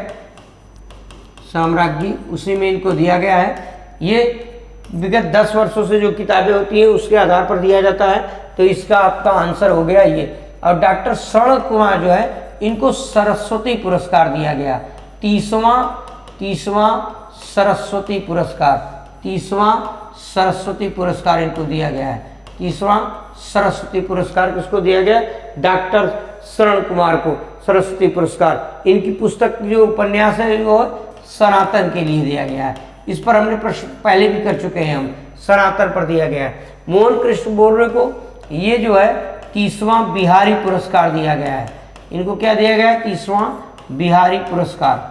साम्राज्ञी, उसी में इनको दिया गया है। ये विगत 10 वर्षों से जो किताबें होती हैं उसके आधार पर दिया जाता है। तो इसका आपका आंसर हो गया ये। और डॉक्टर शरण कुमार जो है इनको सरस्वती पुरस्कार दिया गया। 30वां सरस्वती पुरस्कार, 30वां सरस्वती पुरस्कार इनको दिया गया है। 30वां सरस्वती पुरस्कार किसको दिया गया? डॉक्टर शरण कुमार को सरस्वती पुरस्कार। इनकी पुस्तक जो उपन्यास है वो सनातन के लिए दिया गया है। इस पर हमने प्रश्न पहले भी कर चुके हैं, हम सनातन पर दिया गया है। मोहन कृष्ण बोर्डे को ये जो है 30वां बिहारी पुरस्कार दिया गया है। इनको क्या दिया गया है? 30वां बिहारी पुरस्कार।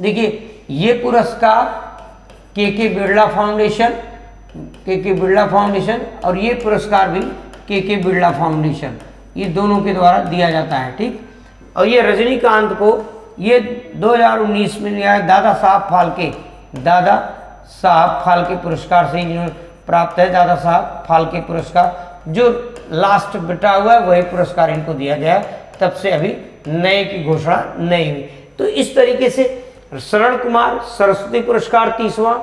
देखिए, ये पुरस्कार के बिरला फाउंडेशन और ये पुरस्कार भी के बिरला फाउंडेशन, ये दोनों के द्वारा दिया जाता है। ठीक, और ये रजनीकांत को ये 2019 में दिया है दादा साहब फाल्के पुरस्कार से जिन्होंने प्राप्त है। दादा साहब फाल्के पुरस्कार जो लास्ट बटा हुआ है वही पुरस्कार इनको दिया गया है। तब से अभी नए की घोषणा नहीं हुई। तो इस तरीके से शरण कुमार सरस्वती पुरस्कार 30वां,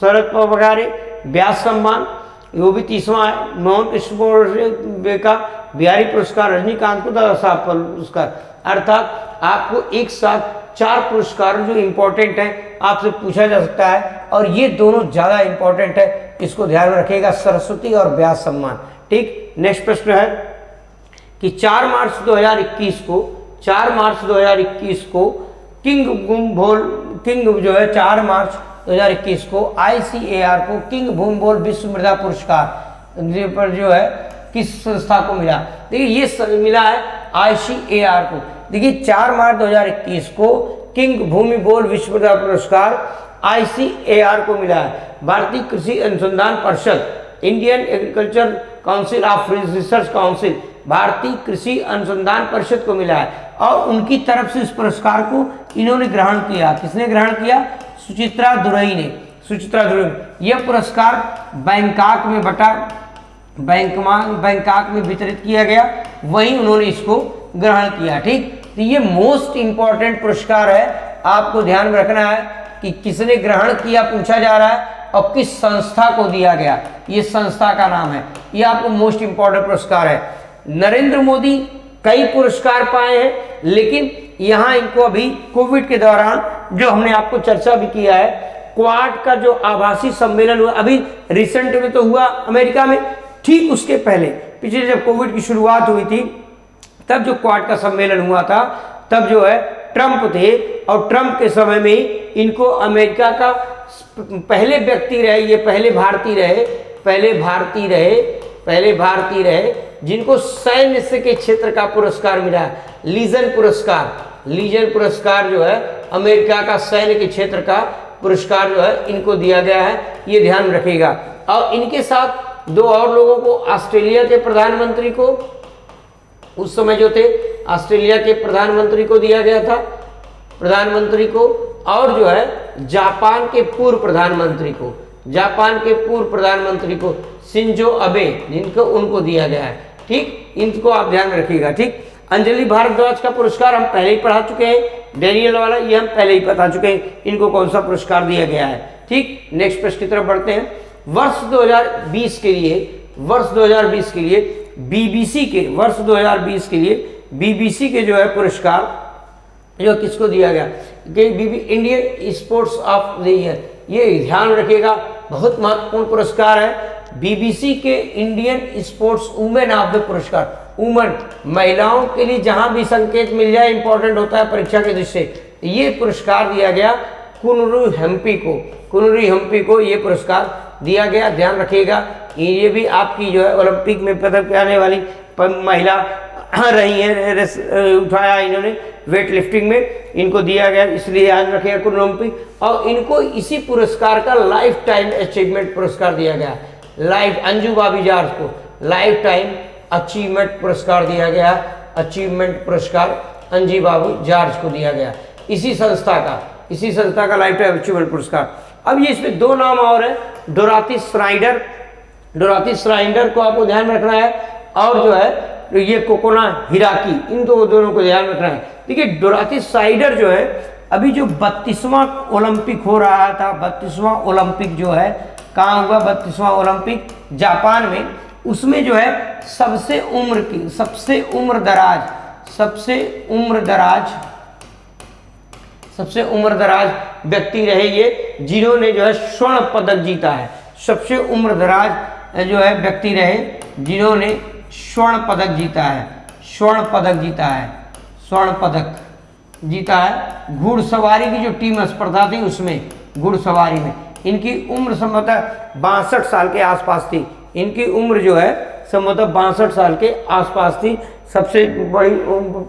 शरद पगारे व्यास सम्मान वो भी 30वां है, मोहन कृष्ण बोर्डे का बिहारी पुरस्कार, रजनीकांत को दादा साहब पुरस्कार। अर्थात आपको एक साथ 4 पुरस्कार जो इम्पोर्टेंट हैं आपसे पूछा जा सकता है। और ये दोनों ज़्यादा इम्पोर्टेंट है, इसको ध्यान में रखिएगा, सरस्वती और व्यास सम्मान। ठीक, नेक्स्ट प्रश्न है कि 4 मार्च 2021 को किंग जो है 4 मार्च 2021 को ICAR को किंग भूमबोल विश्व मृदा पुरस्कार पर जो है किस संस्था को मिला? देखिए, ये मिला है ICAR को। देखिए, 4 मार्च 2021 को किंग भूमि बोल विश्व मृदा पुरस्कार ICAR को मिला है। भारतीय कृषि अनुसंधान परिषद, Indian agriculture council of research council, भारतीय कृषि अनुसंधान परिषद को मिला है। और उनकी तरफ से इस पुरस्कार को इन्होंने ग्रहण किया। किसने ग्रहण किया? सुचित्रा दुरई ने। सुचित्रा दुरई। यह पुरस्कार बैंकॉक में वितरित किया गया, वहीं उन्होंने इसको ग्रहण किया। ठीक, तो ये मोस्ट इंपॉर्टेंट पुरस्कार है, आपको ध्यान में रखना है कि किसने ग्रहण किया पूछा जा रहा है और किस संस्था को दिया गया, ये संस्था का नाम है। ये आपको मोस्ट इंपॉर्टेंट पुरस्कार है। नरेंद्र मोदी कई पुरस्कार पाए हैं, लेकिन यहाँ इनको अभी कोविड के दौरान जो हमने आपको चर्चा भी किया है, क्वाड का जो आभासी सम्मेलन हुआ अभी रिसेंट में तो हुआ अमेरिका में, ठीक उसके पहले पिछले जब कोविड की शुरुआत हुई थी तब जो क्वाड का सम्मेलन हुआ था, तब जो है ट्रंप थे और ट्रंप के समय में इनको अमेरिका का पहले व्यक्ति रहे, ये पहले भारतीय रहे जिनको सैन्य से के क्षेत्र का पुरस्कार मिला है। लीजन पुरस्कार जो है अमेरिका का सैन्य के क्षेत्र का पुरस्कार जो है इनको दिया गया है, ये ध्यान रखिएगा। और इनके साथ दो और लोगों को, ऑस्ट्रेलिया के प्रधानमंत्री को, उस समय जो थे ऑस्ट्रेलिया के प्रधानमंत्री को दिया गया था, प्रधानमंत्री को, और जो है जापान के पूर्व प्रधानमंत्री को शिंजो अबे, जिनको उनको दिया गया है। ठीक, इनको आप ध्यान में रखिएगा। ठीक, अंजलि भारद्वाज का पुरस्कार हम पहले ही पढ़ा चुके हैं, डेनियल वाला ये हम पहले ही बता चुके हैं, इनको कौन सा पुरस्कार दिया गया है। ठीक, नेक्स्ट प्रश्न की तरफ बढ़ते हैं। वर्ष 2020 के लिए बीबीसी के जो है पुरस्कार जो किसको दिया गया, Indian sports of the year, ये ध्यान रखिएगा, बहुत महत्वपूर्ण पुरस्कार है। बीबीसी के Indian sports woman of the पुरस्कार, वुमन महिलाओं के लिए जहां भी संकेत मिल जाए इंपॉर्टेंट होता है परीक्षा के दृष्टि से, ये पुरस्कार दिया गया कुनुरु हम्पी को ये पुरस्कार दिया गया, ध्यान रखिएगा। ये भी आपकी जो है ओलंपिक में पदक पाने वाली महिला रही है, उठाया इन्होंने वेट लिफ्टिंग में, इनको दिया गया, इसलिए याद रखिएगा कुनुरु हम्पी। और इनको इसी पुरस्कार का लाइफ टाइम अचीवमेंट पुरस्कार दिया गया, अंजू बाबी जॉर्ज को लाइफ टाइम अचीवमेंट पुरस्कार दिया गया, अचीवमेंट पुरस्कार अंजी बाबू जॉर्ज को दिया गया, इसी संस्था का लाइफ टाइम अचीवमेंट पुरस्कार। अब ये इसमें दो नाम और है, डोराथी श्नाइडर को आपको ध्यान में रखना है, और जो है ये कोकोना हिराकी, इन दोनों को ध्यान में रखना है। देखिए डोराथी श्नाइडर जो है अभी जो 32वां ओलंपिक हो रहा था, 32वां ओलंपिक जो है कहाँ हुआ, 32वां ओलंपिक जापान में, उसमें जो है सबसे उम्र दराज व्यक्ति रहे ये, जिन्होंने जो है स्वर्ण पदक जीता है। सबसे उम्र दराज जो है व्यक्ति रहे जिन्होंने स्वर्ण पदक जीता है। घुड़सवारी की जो टीम स्पर्धा थी उसमें, घुड़सवारी में इनकी उम्र संभवतः 62 साल के आसपास थी, इनकी उम्र जो है संभवतः 62 साल के आसपास थी, सबसे बड़ी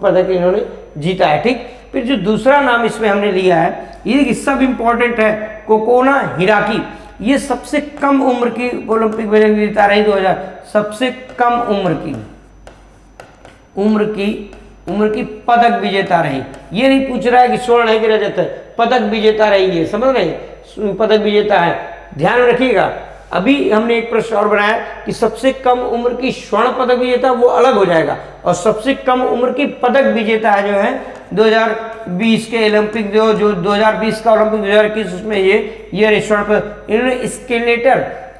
पदक इन्होंने जीता है। ठीक, फिर जो दूसरा नाम इसमें हमने लिया है, ये सब इंपॉर्टेंट है, कोकोना हिराकी, ये सबसे कम उम्र की ओलंपिक मेडल जीता रही 2000, सबसे कम उम्र की पदक विजेता रही। ये नहीं पूछ रहा है कि स्वर्ण है कि रजत है, पदक विजेता रही है, समझ रहे हैं, पदक विजेता है, ध्यान रखिएगा। अभी हमने एक प्रश्न और बनाया कि सबसे कम उम्र की स्वर्ण पदक विजेता वो अलग हो जाएगा, और सबसे कम उम्र की पदक विजेता जो है 2020 के ओलंपिक जो 2020 का ओलंपिक 2021 उसमें ये स्वर्ण पदक इन्होंने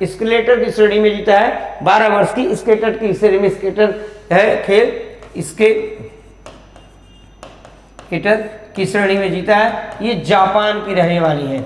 स्केलेटर की श्रेणी में जीता है, 12 वर्ष की स्केटर की श्रेणी में, स्केटर है खेल, स्केटर की श्रेणी में जीता है। ये जापान की रहने वाली है, ये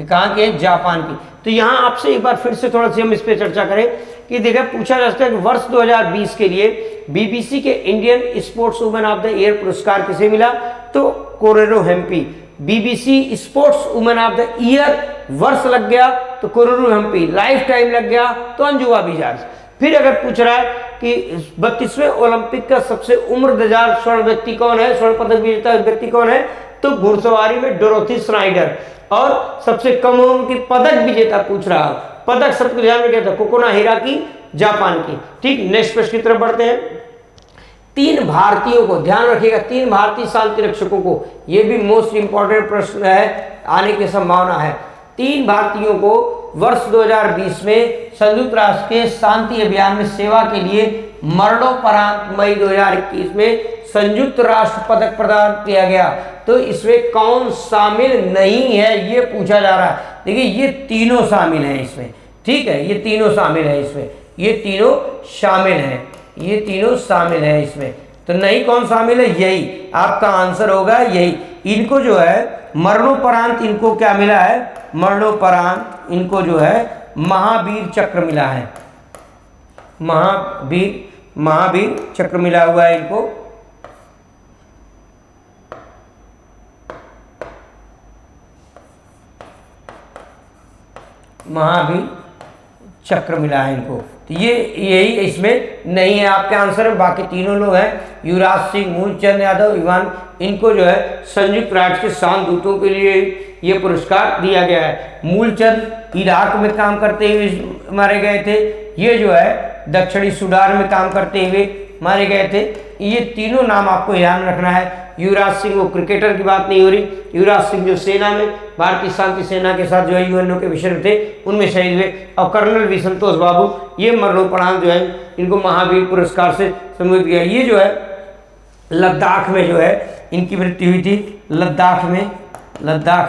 कहाँ की है, जापान की। तो यहाँ आपसे एक बार फिर से थोड़ा सी हम इस पर चर्चा करें कि देखा पूछा जा सकता है कि वर्ष 2020 के लिए बीबीसी के Indian sports woman of the year पुरस्कार किसे मिला, तो Koneru Humpy. BBC sports woman of the year वर्ष लग गया तो कोरोरो हेम्पी, लाइफ टाइम लग गया तो अंजू बाबी जॉर्ज। फिर अगर पूछ रहा है कि 32वें ओलंपिक का सबसे उम्रदराज स्वर्ण व्यक्ति कौन है, स्वर्ण पदक विजेता व्यक्ति कौन है, तो घुड़सवारी में डोराथी श्नाइडर। और सबसे कम उम्र की पदक विजेता पूछ रहा, पदक सबको ध्यान में क्या था, कोकोना हिराकी, जापान की। ठीक, नेक्स्ट प्रश्न की तरफ बढ़ते हैं। 3 भारतीयों को, ध्यान रखिएगा, 3 भारतीय शांति रक्षकों को, ये भी मोस्ट इंपॉर्टेंट प्रश्न है, आने की संभावना है। 3 भारतीयों को वर्ष 2020 में संयुक्त राष्ट्र के शांति अभियान में सेवा के लिए मरणोपरांत मई 2021 में संयुक्त राष्ट्र पदक प्रदान किया गया। तो इसमें कौन शामिल नहीं है ये पूछा जा रहा है। देखिए ये तीनों शामिल हैं इसमें, ठीक है, ये तीनों शामिल हैं इसमें, ये तीनों शामिल हैं, ये तीनों शामिल हैं इसमें। तो नहीं कौन शामिल है, यही आपका आंसर होगा, यही। इनको जो है मरणोपरांत इनको क्या मिला है, मरणोपरांत इनको जो है महावीर चक्र मिला है, महावीर चक्र मिला हुआ है इनको। महावीर चक्र मिला है इनको। तो ये यही इसमें नहीं है आपके आंसर में। बाकी तीनों लोग हैं, युवराज सिंह, मूलचंद यादव, इवान, इनको जो है संयुक्त राष्ट्र के शांति दूतों के लिए ये पुरस्कार दिया गया है। मूलचंद इराक में काम करते हुए मारे गए थे, ये जो है दक्षिणी सूडान में काम करते हुए मारे गए थे। ये तीनों नाम आपको ध्यान रखना है। युवराज सिंह, वो क्रिकेटर की बात नहीं हो रही, युवराज सिंह जो सेना में भारतीय शांति सेना के साथ जो है यूएनओ के मिशन थे उनमें शहीद हुए। और कर्नल वी संतोष बाबू, ये मरणोपरांत जो है इनको महावीर पुरस्कार से सम्मानित किया। ये जो है लद्दाख में जो है इनकी मृत्यु हुई थी, लद्दाख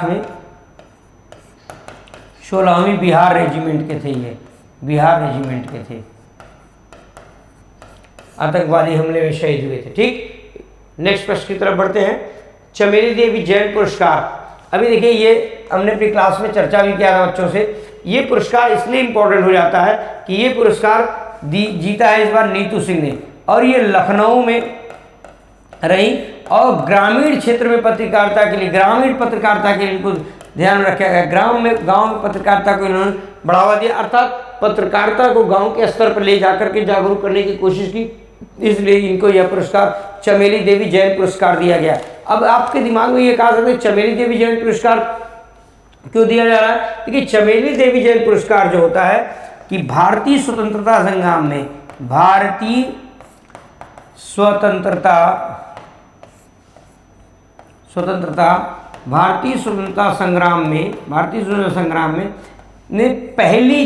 में 16वीं बिहार रेजिमेंट के थे, ये बिहार रेजिमेंट के थे, आतंकवादी हमले में शहीद हुए थे। ठीक, नेक्स्ट प्रश्न की तरफ बढ़ते हैं। चमेली देवी जैन पुरस्कार, अभी देखिए ये हमने अपनी क्लास में चर्चा भी किया था बच्चों से। ये पुरस्कार इसलिए इम्पोर्टेंट हो जाता है कि ये पुरस्कार जीता है इस बार नीतू सिंह ने, और ये लखनऊ में रही और ग्रामीण क्षेत्र में पत्रकारिता के लिए, ग्रामीण पत्रकारिता के लिए इनको ध्यान रखा गया। गांव में पत्रकारिता को इन्होंने बढ़ावा दिया, अर्थात पत्रकारिता को गांव के स्तर पर ले जाकर के जागरूक करने की कोशिश की, इसलिए इनको यह पुरस्कार चमेली देवी जैन पुरस्कार दिया गया। अब आपके दिमाग में ये कहा सकते हैं चमेली देवी जैन पुरस्कार क्यों दिया जा रहा है? देखिए चमेली देवी जैन पुरस्कार जो होता है कि भारतीय स्वतंत्रता संग्राम में, भारतीय स्वतंत्रता संग्राम में ने पहली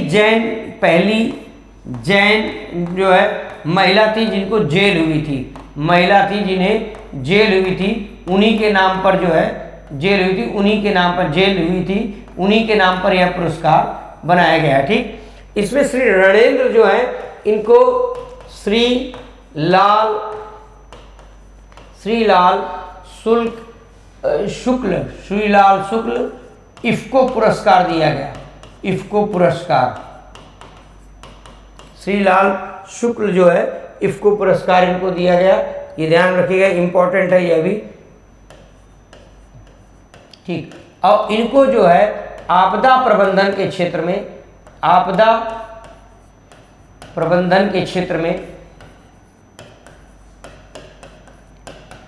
जैन जो है महिला थी जिनको जेल हुई थी, महिला थी जिन्हें जेल हुई थी, उन्हीं के नाम पर जो है जेल हुई थी, उन्हीं के नाम पर जेल हुई थी, उन्हीं के नाम पर यह पुरस्कार बनाया गया है। ठीक, इसमें श्री रणेंद्र जो है इनको श्री लाल शुक्ल इफ्को पुरस्कार दिया गया, इफ्को पुरस्कार, श्रीलाल शुक्ल जो है इफ्को पुरस्कार इनको दिया गया। ये ध्यान रखिएगा, इंपॉर्टेंट है ये भी। ठीक, और इनको जो है आपदा प्रबंधन के क्षेत्र में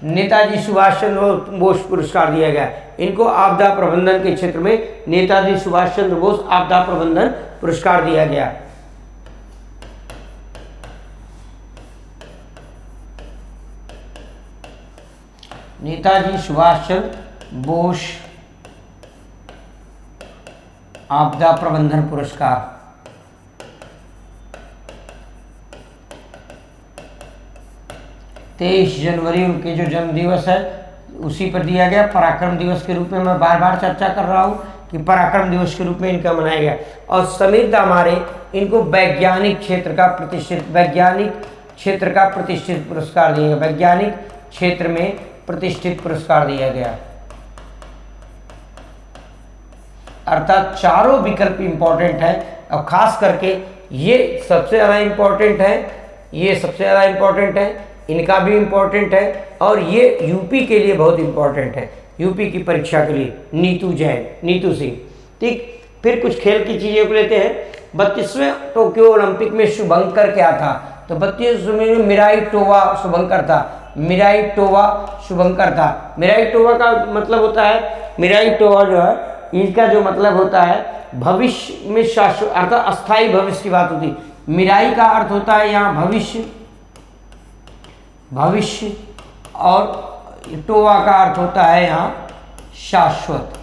नेताजी सुभाष चंद्र बोस पुरस्कार दिया गया। इनको आपदा प्रबंधन के क्षेत्र में नेताजी सुभाष चंद्र बोस आपदा प्रबंधन पुरस्कार दिया गया। नेताजी सुभाष चंद्र बोस आपदा प्रबंधन पुरस्कार। 23 जनवरी उनके जो जन्म दिवस है उसी पर दिया गया। पराक्रम दिवस के रूप में मैं बार बार चर्चा कर रहा हूँ कि पराक्रम दिवस के रूप में इनका मनाया गया। और समीर दामारे इनको वैज्ञानिक क्षेत्र का प्रतिष्ठित पुरस्कार दिया गया, वैज्ञानिक क्षेत्र में प्रतिष्ठित पुरस्कार दिया गया। अर्थात चारों विकल्प इंपॉर्टेंट है और खास करके ये सबसे ज़्यादा इम्पोर्टेंट है, ये सबसे ज़्यादा इम्पोर्टेंट है, इनका भी इम्पोर्टेंट है और ये यूपी के लिए बहुत इम्पोर्टेंट है, यूपी की परीक्षा के लिए। नीतू सिंह। ठीक, फिर कुछ खेल की चीज़ें को लेते हैं। 32वें टोक्यो ओलंपिक में शुभंकर क्या था? तो 32वें में मिराई टोवा शुभंकर था, मिराई टोवा शुभंकर था। मिराई टोवा का मतलब होता है, मिराई टोवा जो है इसका जो मतलब होता है भविष्य में शाश्वत, अर्थात अस्थायी भविष्य की बात होती है। मिराई का अर्थ होता है यहाँ भविष्य, भविष्य, और टोवा का अर्थ होता है यहाँ शाश्वत,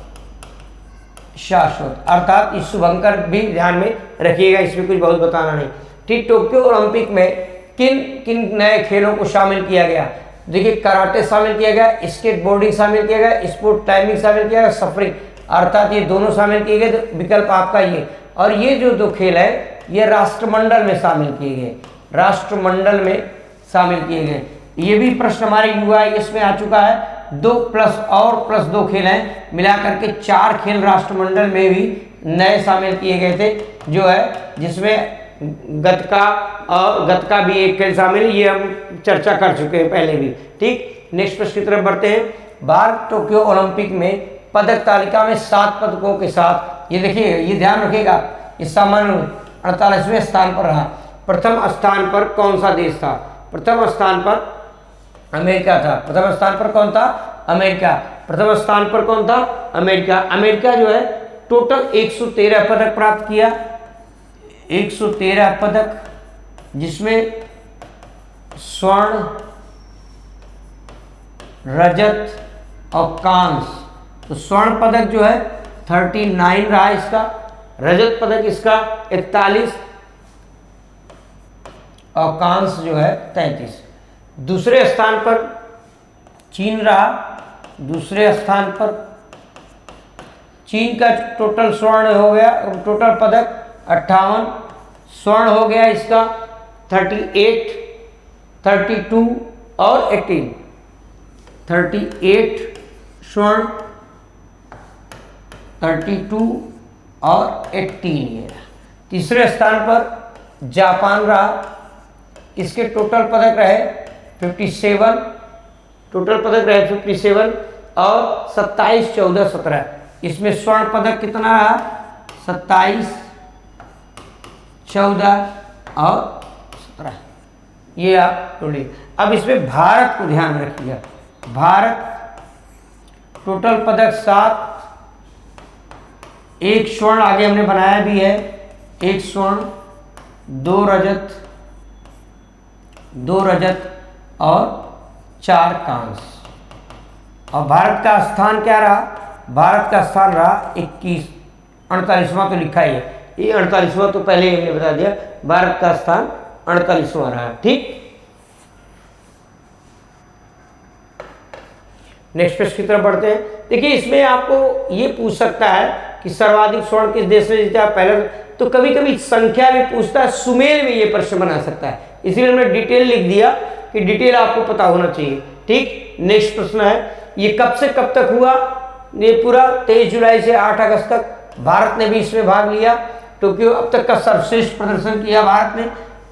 शाश्वत, अर्थात इस शुभंकर भी ध्यान में रखिएगा, इसमें कुछ बहुत बताना नहीं। ठीक, टोक्यो ओलंपिक में किन किन नए खेलों को शामिल किया गया? देखिए, कराटे शामिल किया गया, स्केट बोर्डिंग शामिल किया गया, स्पोर्ट क्लाइंबिंग शामिल किया गया, सफरिंग, अर्थात ये दोनों शामिल किए गए। तो विकल्प आपका ये, और ये जो दो खेल है ये राष्ट्रमंडल में शामिल किए गए, राष्ट्रमंडल में शामिल किए गए। ये भी प्रश्न हमारे UIS में आ चुका है। 2 प्लस 2 खेल हैं, मिलाकर के 4 खेल राष्ट्रमंडल में भी नए शामिल किए गए थे, जो है जिसमें गतका, और गतका भी एक खेल शामिल है, ये हम चर्चा कर चुके हैं पहले भी। ठीक, नेक्स्ट प्रश्न की तरफ बढ़ते हैं। भारत टोक्यो ओलंपिक में पदक तालिका में 7 पदकों के साथ, ये देखिए, ये ध्यान रखिएगा, इस सामान्य 48वें स्थान पर रहा। प्रथम स्थान पर कौन सा देश था? प्रथम स्थान पर अमेरिका था। प्रथम स्थान पर कौन था? अमेरिका। प्रथम स्थान पर कौन था? अमेरिका। अमेरिका जो है टोटल 113 पदक प्राप्त किया, 113 पदक, जिसमें स्वर्ण, रजत और कांस्य। तो स्वर्ण पदक जो है 39 रहा इसका, रजत पदक इसका 41 और कांस्य जो है 33। दूसरे स्थान पर चीन रहा, दूसरे स्थान पर चीन का टोटल स्वर्ण हो गया, टोटल पदक 58, स्वर्ण हो गया इसका 38, 32 और 18, 38 स्वर्ण, 32 और 18 ये। तीसरे स्थान पर जापान रहा, इसके टोटल पदक रहे 57, टोटल पदक रहे 57 और 27, 14, 17। इसमें स्वर्ण पदक कितना रहा? 27, 14 और 17, ये आप बोलिए। अब इसमें भारत को ध्यान रखिएगा। भारत टोटल पदक 7, 1 स्वर्ण आगे हमने बनाया भी है, 1 स्वर्ण, 2 रजत, 2 रजत और 4 कांस्य। और भारत का स्थान क्या रहा? भारत का स्थान रहा 21, 48वां तो लिखा ही है, ये 48वां तो पहले ही हमने बता दिया, भारत का स्थान 48वां रहा। ठीक, नेक्स्ट प्रश्न की तरफ बढ़ते हैं। देखिए, इसमें आपको ये पूछ सकता है कि सर्वाधिक स्वर्ण किस देश ने जीता? पहले तो कभी कभी संख्या भी पूछता है, सुमेल में ये प्रश्न बना सकता है, इसीलिए हमने डिटेल लिख दिया कि डिटेल आपको पता होना चाहिए। ठीक, नेक्स्ट प्रश्न है, ये कब से कब तक हुआ? ये पूरा 23 जुलाई से 8 अगस्त तक भारत ने भी इसमें भाग लिया। टोक्यो अब तक का सर्वश्रेष्ठ प्रदर्शन किया भारत ने।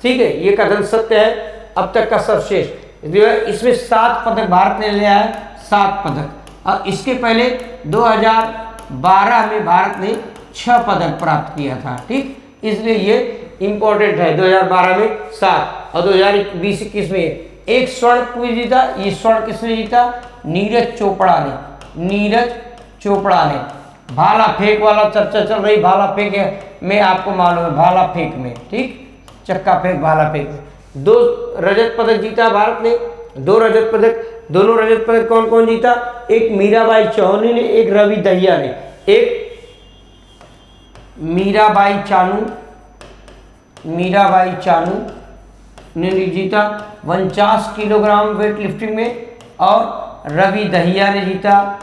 ठीक है, ये कथन सत्य है, अब तक का सर्वश्रेष्ठ। इसमें 7 पदक भारत ने लिया है, 7 पदक। और इसके पहले 2012 में भारत ने 6 पदक प्राप्त किया था। ठीक, इसलिए ये इंपॉर्टेंट है। 2012 में 7 और 2020-21 में 1 स्वर्ण कोई जीता। ये स्वर्ण किसने जीता? नीरज चोपड़ा ने, नीरज चोपड़ा ने। भाला फेंक वाला चर्चा चल रही, भाला फेंक में आपको मालूम है, भाला फेंक में, ठीक, चक्का फेंक, भाला फेंक में 2 रजत पदक जीता भारत ने, 2 रजत पदक। दोनों रजत पदक कौन कौन जीता? एक मीराबाई चानू ने, एक रवि दहिया ने। एक मीराबाई चानू ने जीता 49 किलोग्राम वेट लिफ्टिंग में, और रवि दहिया ने जीता,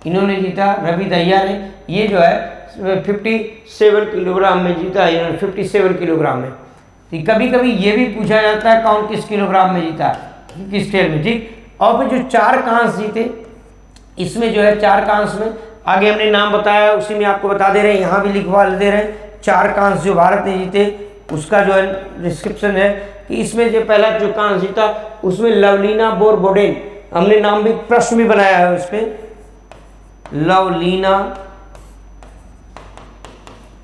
इन्होंने जीता, रवि दहिया ने, ये जो है 57 किलोग्राम में जीता, इन्होंने 57 किलोग्राम में। तो कभी कभी ये भी पूछा जाता है कौन किस किलोग्राम में जीता, किस खेल में। ठीक, और फिर जो 4 कांस्य जीते, इसमें जो है 4 कांस्य में आगे हमने नाम बताया, उसी में आपको बता दे रहे हैं, यहाँ भी लिखवा दे रहे हैं। 4 कांस्य जो भारत ने जीते उसका जो है डिस्क्रिप्शन है कि इसमें जो पहला जो कांस्य जीता उसमें लवलीना बोरगोहेन, हमने नाम भी, प्रश्न भी बनाया है उस पर, लवलीना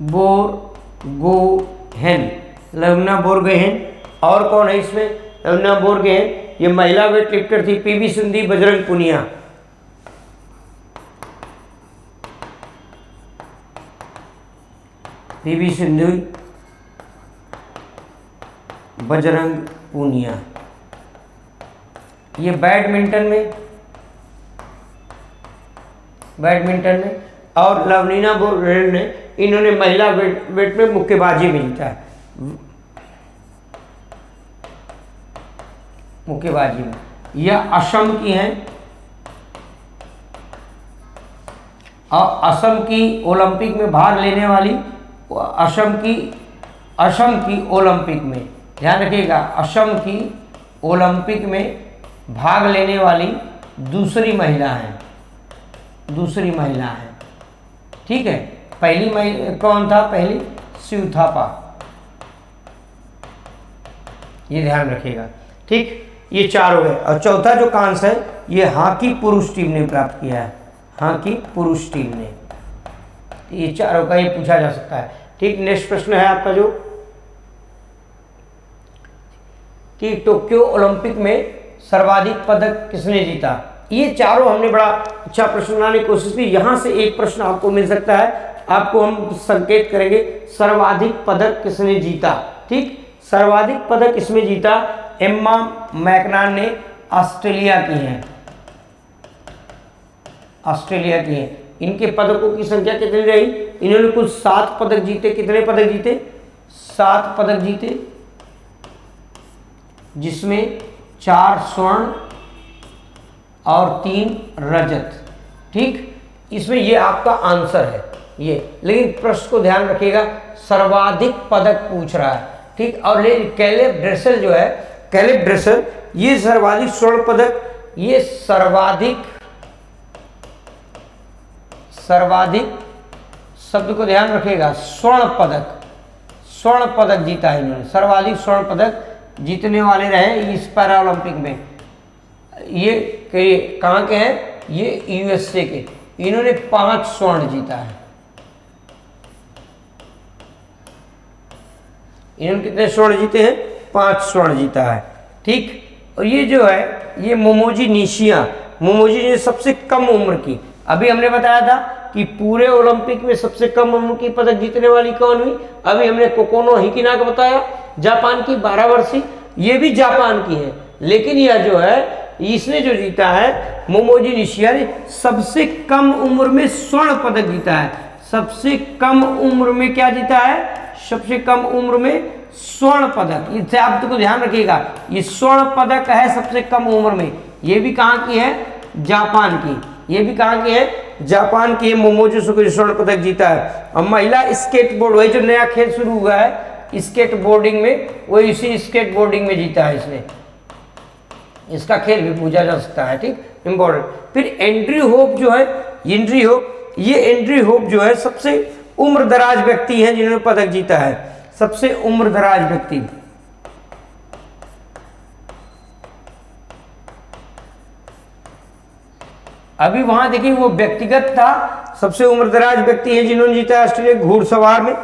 बोरगोहेन, लवलीना बोरगोहेन। और कौन है इसमें? लवलीना बोरगोहेन, ये महिला वेट लिफ्टर थी। पीवी सिंधु, बजरंग पुनिया, पीवी सिंधु बजरंग पूनिया। ये बैडमिंटन में और लवलीना बोरेल ने, इन्होंने महिला वेट में मुक्केबाजी में जीता है, मुक्केबाजी में। यह असम की हैं और असम की ओलंपिक में भाग लेने वाली, असम की ओलंपिक में, ध्यान रखिएगा, असम की ओलंपिक में भाग लेने वाली दूसरी महिला है, ठीक है। पहली कौन था? पहली शिव थापा, ये ध्यान रखिएगा, ठीक। ये चार हो गए। और चौथा जो कांस्य है ये हॉकी पुरुष टीम ने प्राप्त किया है, हॉकी पुरुष टीम ने। ये चारों का ये पूछा जा सकता है, ठीक। नेक्स्ट प्रश्न है आपका जो कि टोक्यो ओलंपिक में सर्वाधिक पदक किसने जीता। ये चारों हमने बड़ा अच्छा प्रश्न बनाने की कोशिश की। यहां से एक प्रश्न आपको मिल सकता है, आपको हम संकेत करेंगे सर्वाधिक पदक किसने जीता, ठीक। सर्वाधिक पदक इसमें जीता एम्मा मैकनन ने, ऑस्ट्रेलिया की हैं, ऑस्ट्रेलिया की हैं। इनके पदकों की संख्या कितनी रही? इन्होंने कुल 7 पदक जीते। कितने पदक जीते? 7 पदक जीते, जिसमें 4 स्वर्ण और 3 रजत, ठीक। इसमें ये आपका आंसर है ये, लेकिन प्रश्न को ध्यान रखिएगा, सर्वाधिक पदक पूछ रहा है, ठीक। और कैलेब ड्रेसर जो है, कैलेब ड्रेसर, ये सर्वाधिक स्वर्ण पदक, ये सर्वाधिक शब्द को ध्यान रखिएगा, स्वर्ण पदक जीता है इन्होंने। सर्वाधिक स्वर्ण पदक जीतने वाले रहे इस पैरा ओलंपिक में। ये कहाँ के हैं? ये यूएसए के। इन्होंने 5 स्वर्ण जीता है। इन्होंने कितने स्वर्ण जीते हैं? 5 स्वर्ण जीता है, ठीक। और ये जो है ये मोमोजी निशिया सबसे कम उम्र की, अभी हमने बताया था कि पूरे ओलंपिक में सबसे कम उम्र की पदक जीतने वाली कौन हुई। अभी हमने कोकोनो हिकिना का बताया, जापान की 12 वर्षीय, ये भी जापान की है, लेकिन यह जो है इसने जो जीता है मोमोजी निशिया ने सबसे कम उम्र में स्वर्ण पदक जीता है। सबसे कम उम्र में क्या जीता है? सबसे कम उम्र में स्वर्ण पदक। इसे आप तो ध्यान रखिएगा, ये स्वर्ण पदक है सबसे कम उम्र में। ये भी कहाँ की है? जापान की। ये भी कहाँ की है? जापान की। मोमोजी सुकुरी स्वर्ण पदक जीता है। और महिला स्केटबोर्ड, वही जो नया खेल शुरू हुआ है स्केट बोर्डिंग में, वो इसी स्केट बोर्डिंग में जीता है इसने। इसका खेल भी पूछा जा सकता है, ठीक, इंपॉर्टेंट। फिर एंड्रयू होप जो है, एंड्रयू होप जो है सबसे उम्रदराज व्यक्ति हैं जिन्होंने पदक जीता है। सबसे उम्रदराज व्यक्ति, अभी वहां देखिए वो व्यक्तिगत था। सबसे उम्रदराज व्यक्ति हैं जिन्होंने जीता है ऑस्ट्रेलिया घुड़सवार में,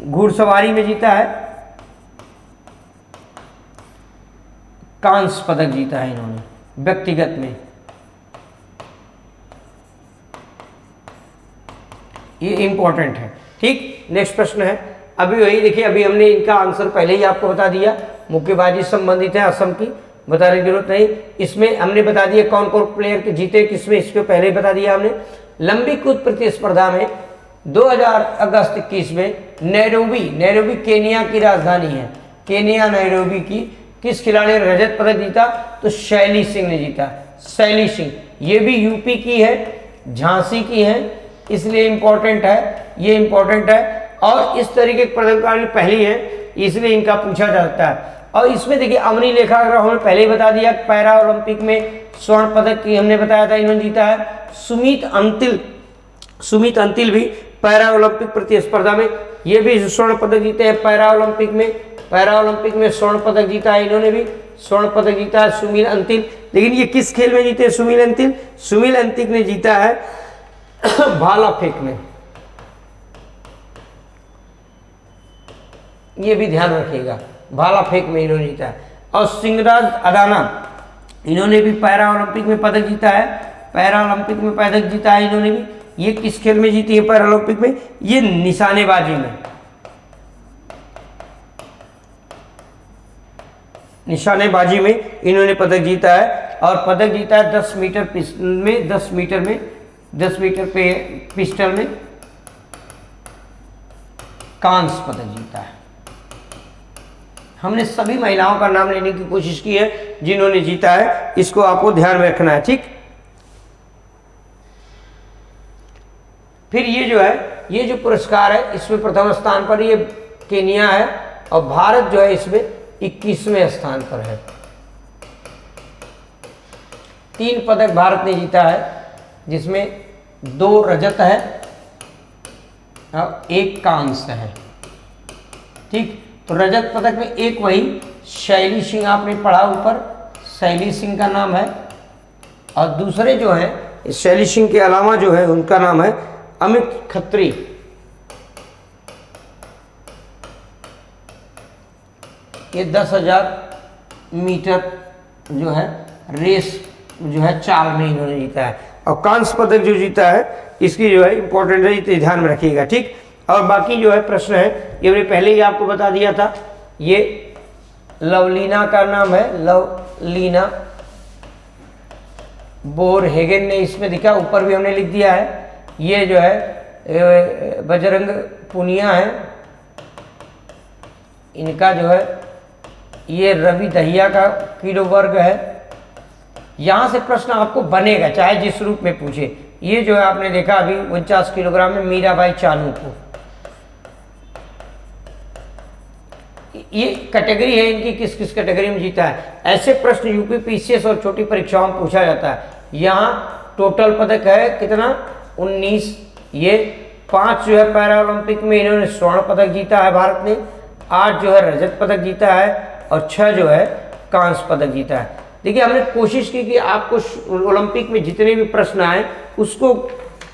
घुड़सवारी में जीता है, कांस्य पदक जीता है इन्होंने व्यक्तिगत में। ये इंपॉर्टेंट है, ठीक। नेक्स्ट प्रश्न है, अभी वही देखिए, अभी हमने इनका आंसर पहले ही आपको बता दिया। मुक्केबाजी संबंधित है असम की, बताने की जरूरत नहीं। इसमें हमने बता दिया कौन कौन प्लेयर के जीते किसमें, इसको पहले ही बता दिया हमने। लंबी कूद प्रतिस्पर्धा में 2000 अगस्त 21 में नैरोबी केनिया की राजधानी है, केनिया नैरोबी की किस खिलाड़ी ने रजत पदक जीता? तो शैली सिंह ने जीता। शैली सिंह, ये भी यूपी की है, झांसी की है, इसलिए इंपॉर्टेंट है, ये इंपॉर्टेंट है। और इस तरीके के पदकारिणी पहली है, इसलिए इनका पूछा जा सकता है। और इसमें देखिए अवनी लेखा अग्रवाल हमने पहले ही बता दिया, पैरा ओलंपिक में स्वर्ण पदक की हमने बताया था इन्होंने जीता है। सुमित अंतिल भी पैरा ओलंपिक प्रतिस्पर्धा में ये भी स्वर्ण पदक जीते हैं। पैरा ओलंपिक में स्वर्ण पदक जीता है, इन्होंने भी स्वर्ण पदक जीता है सुमित अंतिल। लेकिन ये किस खेल में जीते हैं सुमित अंतिल ने जीता है भाला फेंक में, ये भी ध्यान रखिएगा, भाला फेंक में इन्होंने जीता है। और सिंगराज अदाना, इन्होंने भी पैरा ओलंपिक में पदक जीता है, पैरा ओलंपिक में पदक जीता है इन्होंने भी। ये किस खेल में जीती है पैरा ओलंपिक में? ये निशानेबाजी में, निशानेबाजी में इन्होंने पदक जीता है, और पदक जीता है 10 मीटर पे पिस्टल में कांस्य पदक जीता है। हमने सभी महिलाओं का नाम लेने की कोशिश की है जिन्होंने जीता है, इसको आपको ध्यान में रखना है, ठीक। फिर ये जो पुरस्कार है इसमें प्रथम स्थान पर ये केनिया है, और भारत जो है इसमें 21वें स्थान पर है। 3 पदक भारत ने जीता है, जिसमें 2 रजत है और 1 कांस्य है, ठीक। तो रजत पदक में एक वही शैली सिंह आपने पढ़ा ऊपर, शैली सिंह का नाम है, और दूसरे जो हैं शैली सिंह के अलावा जो है उनका नाम है अमित खत्री। ये 10,000 मीटर जो है रेस जो है चाल में इन्होंने जीता है, और कांस्य पदक जो जीता है इसकी जो है इंपॉर्टेंट है, इसे ध्यान में रखिएगा, ठीक। और बाकी जो है प्रश्न है ये मैंने पहले ही आपको बता दिया था। ये लवलीना का नाम है, लवलीना बोरहेगन ने इसमें दिखा, ऊपर भी हमने लिख दिया है। ये जो है बजरंग पुनिया है, इनका जो है ये रवि दहिया का किलो वर्ग है। यहाँ से प्रश्न आपको बनेगा चाहे जिस रूप में पूछे। ये जो है आपने देखा अभी 49 किलोग्राम में मीराबाई चानू को, ये कैटेगरी है इनकी, किस किस कैटेगरी में जीता है। ऐसे प्रश्न यूपी पीसीएस और छोटी परीक्षाओं में पूछा जाता है। यहाँ टोटल पदक है कितना 19। ये 5 जो है पैरा ओलंपिक में इन्होंने स्वर्ण पदक जीता है भारत ने, 8 जो है रजत पदक जीता है, और 6 जो है कांस्य पदक जीता है। देखिए हमने कोशिश की कि आपको ओलंपिक में जितने भी प्रश्न आए उसको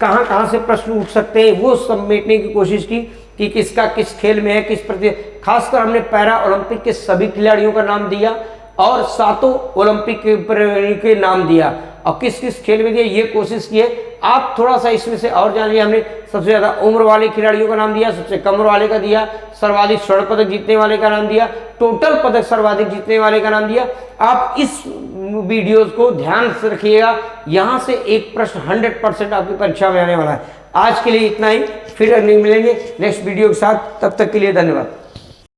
कहाँ कहाँ से प्रश्न उठ सकते हैं वो समेटने की कोशिश की कि किसका किस खेल में है, किस प्रति। खासकर हमने पैरा ओलंपिक के सभी खिलाड़ियों का नाम दिया और 7 ओलंपिक के नाम दिया, और किस किस खेल में दिया ये कोशिश की है। आप थोड़ा सा इसमें से और जानिए। हमने सबसे ज़्यादा उम्र वाले खिलाड़ियों का नाम दिया, सबसे कम उम्र वाले का दिया, सर्वाधिक स्वर्ण पदक जीतने वाले का नाम दिया, टोटल पदक सर्वाधिक जीतने वाले का नाम दिया। आप इस वीडियोस को ध्यान से रखिएगा, यहाँ से एक प्रश्न 100% आपकी परीक्षा में आने वाला है। आज के लिए इतना ही, फिर मिलेंगे नेक्स्ट वीडियो के साथ, तब तक के लिए धन्यवाद।